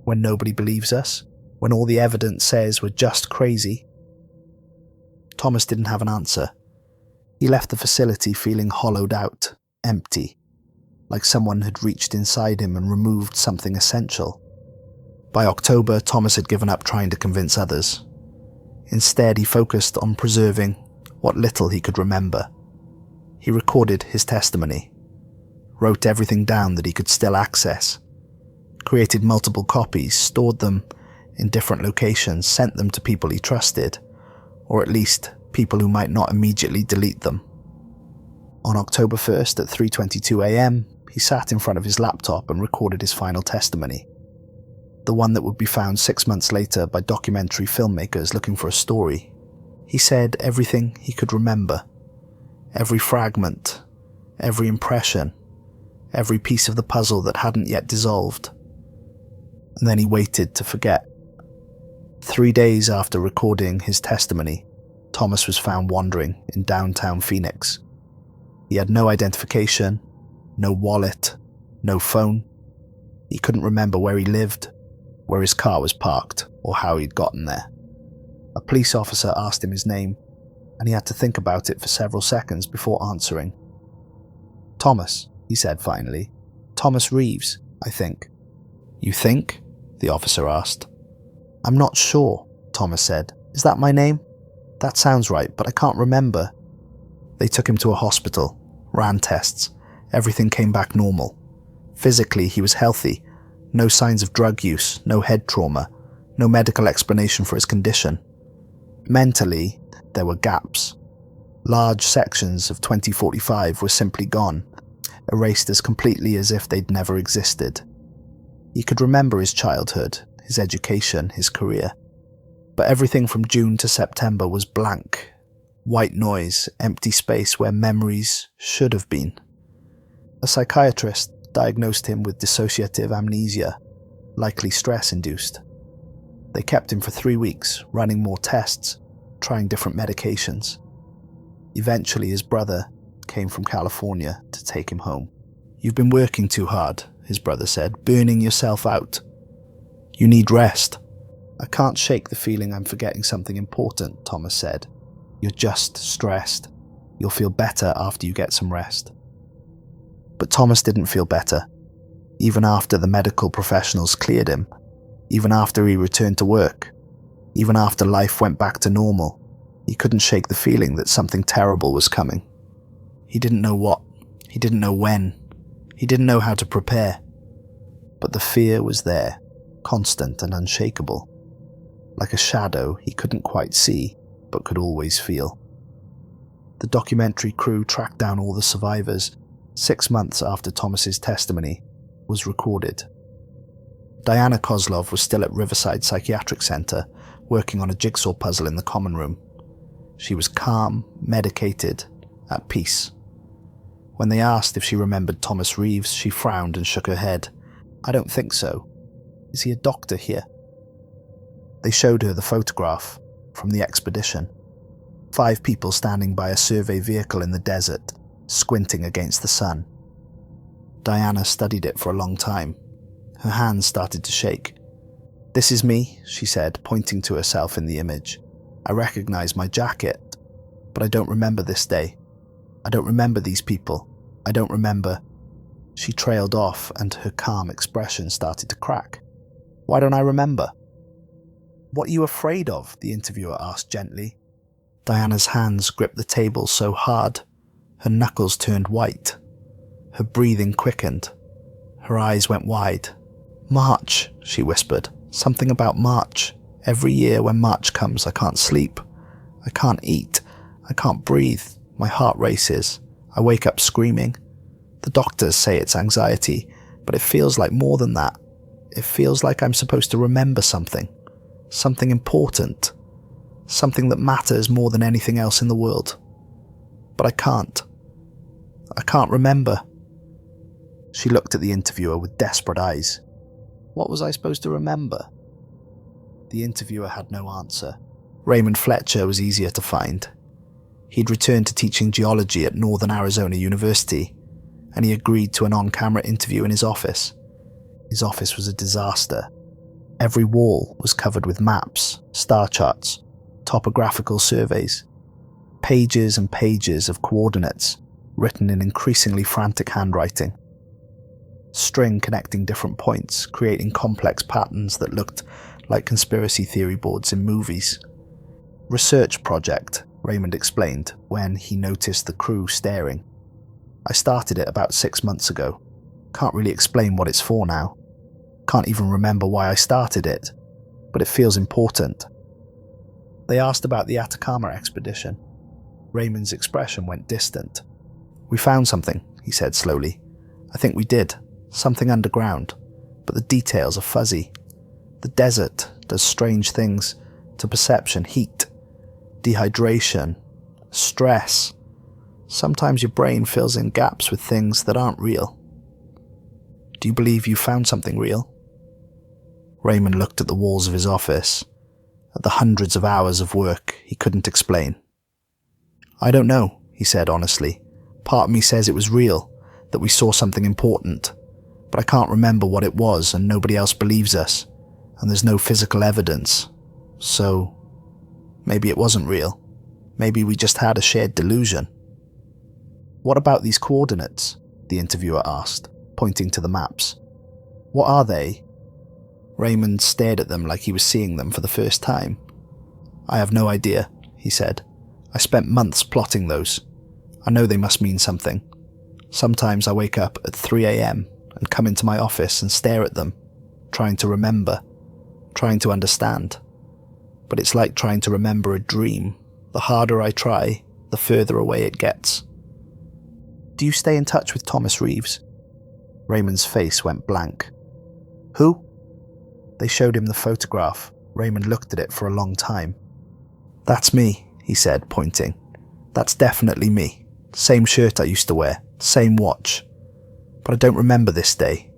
When nobody believes us? When all the evidence says we're just crazy? Thomas didn't have an answer. He left the facility feeling hollowed out, empty, like someone had reached inside him and removed something essential. By October, Thomas had given up trying to convince others. Instead, he focused on preserving what little he could remember. He recorded his testimony, wrote everything down that he could still access, created multiple copies, stored them in different locations, sent them to people he trusted, or at least people who might not immediately delete them. On October 1st at 3:22 a.m., he sat in front of his laptop and recorded his final testimony, the one that would be found 6 months later by documentary filmmakers looking for a story. He said everything he could remember, every fragment, every impression, every piece of the puzzle that hadn't yet dissolved. And then he waited to forget. 3 days after recording his testimony, Thomas was found wandering in downtown Phoenix. He had no identification, no wallet, no phone. He couldn't remember where he lived, where his car was parked, or how he'd gotten there. A police officer asked him his name, and he had to think about it for several seconds before answering. Thomas, he said finally. Thomas Reeves, I think. You think? The officer asked. I'm not sure, Thomas said. Is that my name? That sounds right, but I can't remember. They took him to a hospital, ran tests. Everything came back normal. Physically, he was healthy. No signs of drug use, no head trauma, no medical explanation for his condition. Mentally, there were gaps. Large sections of 2045 were simply gone, erased as completely as if they'd never existed. He could remember his childhood, his education, his career. But everything from June to September was blank. White noise, empty space where memories should have been. A psychiatrist diagnosed him with dissociative amnesia, likely stress-induced. They kept him for 3 weeks, running more tests, trying different medications. Eventually, his brother came from California to take him home. You've been working too hard, his brother said, burning yourself out. You need rest. I can't shake the feeling I'm forgetting something important, Thomas said. You're just stressed. You'll feel better after you get some rest. But Thomas didn't feel better. Even after the medical professionals cleared him, even after he returned to work, even after life went back to normal, he couldn't shake the feeling that something terrible was coming. He didn't know what. He didn't know when. He didn't know how to prepare. But the fear was there, constant and unshakable. Like a shadow he couldn't quite see, but could always feel. The documentary crew tracked down all the survivors 6 months after Thomas's testimony was recorded. Diana Kozlov was still at Riverside Psychiatric Center, working on a jigsaw puzzle in the common room. She was calm, medicated, at peace. When they asked if she remembered Thomas Reeves, she frowned and shook her head. I don't think so. Is he a doctor here? They showed her the photograph from the expedition. 5 people standing by a survey vehicle in the desert, squinting against the sun. Diana studied it for a long time. Her hands started to shake. This is me, she said, pointing to herself in the image. I recognize my jacket, but I don't remember this day. I don't remember these people. I don't remember. She trailed off and her calm expression started to crack. Why don't I remember? What are you afraid of? The interviewer asked gently. Diana's hands gripped the table so hard, her knuckles turned white. Her breathing quickened. Her eyes went wide. March, she whispered. Something about March. Every year when March comes, I can't sleep. I can't eat. I can't breathe. My heart races. I wake up screaming. The doctors say it's anxiety, but it feels like more than that. It feels like I'm supposed to remember something. Something important. Something that matters more than anything else in the world. But I can't. I can't remember. She looked at the interviewer with desperate eyes. What was I supposed to remember? The interviewer had no answer. Raymond Fletcher was easier to find. He'd returned to teaching geology at Northern Arizona University, and he agreed to an on-camera interview in his office. His office was a disaster. Every wall was covered with maps, star charts, topographical surveys, pages and pages of coordinates written in increasingly frantic handwriting. String connecting different points, creating complex patterns that looked like conspiracy theory boards in movies. Research project, Raymond explained when he noticed the crew staring. I started it about 6 months ago. Can't really explain what it's for now. Can't even remember why I started it, but it feels important. They asked about the Atacama expedition. Raymond's expression went distant. We found something, he said slowly. I think we did. Something underground, but the details are fuzzy. The desert does strange things to perception, heat, dehydration, stress. Sometimes your brain fills in gaps with things that aren't real. Do you believe you found something real? Raymond looked at the walls of his office, at the hundreds of hours of work he couldn't explain. I don't know, he said honestly. Part of me says it was real, that we saw something important, but I can't remember what it was and nobody else believes us, and there's no physical evidence. So, maybe it wasn't real. Maybe we just had a shared delusion. What about these coordinates? The interviewer asked, pointing to the maps. What are they? Raymond stared at them like he was seeing them for the first time. I have no idea, he said. I spent months plotting those. I know they must mean something. Sometimes I wake up at 3 a.m. and come into my office and stare at them, trying to remember, trying to understand. But it's like trying to remember a dream. The harder I try, the further away it gets. Do you stay in touch with Thomas Reeves? Raymond's face went blank. Who? They showed him the photograph. Raymond looked at it for a long time. That's me, he said, pointing. That's definitely me. Same shirt I used to wear, same watch. But I don't remember this day.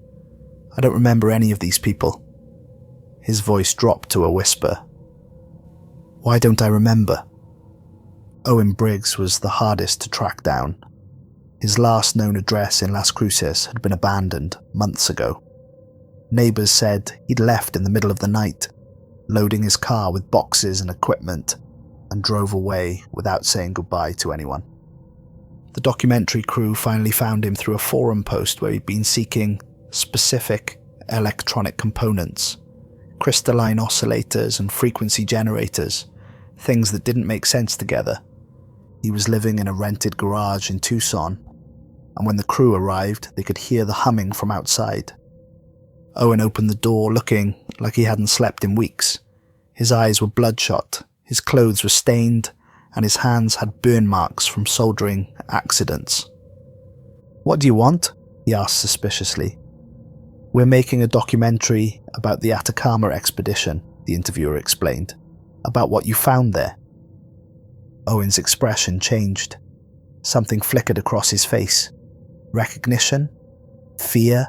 I don't remember any of these people. His voice dropped to a whisper. Why don't I remember? Owen Briggs was the hardest to track down. His last known address in Las Cruces had been abandoned months ago. Neighbours said he'd left in the middle of the night, loading his car with boxes and equipment, and drove away without saying goodbye to anyone. The documentary crew finally found him through a forum post where he'd been seeking specific electronic components, crystalline oscillators and frequency generators, things that didn't make sense together. He was living in a rented garage in Tucson, and when the crew arrived, they could hear the humming from outside. Owen opened the door looking like he hadn't slept in weeks. His eyes were bloodshot, his clothes were stained, and his hands had burn marks from soldering accidents. What do you want? He asked suspiciously. We're making a documentary about the Atacama expedition, the interviewer explained, about what you found there. Owen's expression changed. Something flickered across his face. Recognition? Fear?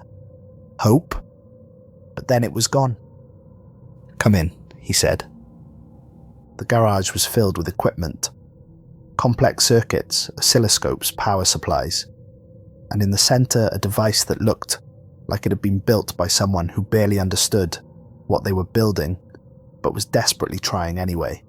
Hope? But then it was gone. Come in, he said. The garage was filled with equipment. Complex circuits, oscilloscopes, power supplies. And in the center, a device that looked like it had been built by someone who barely understood what they were building, but was desperately trying anyway.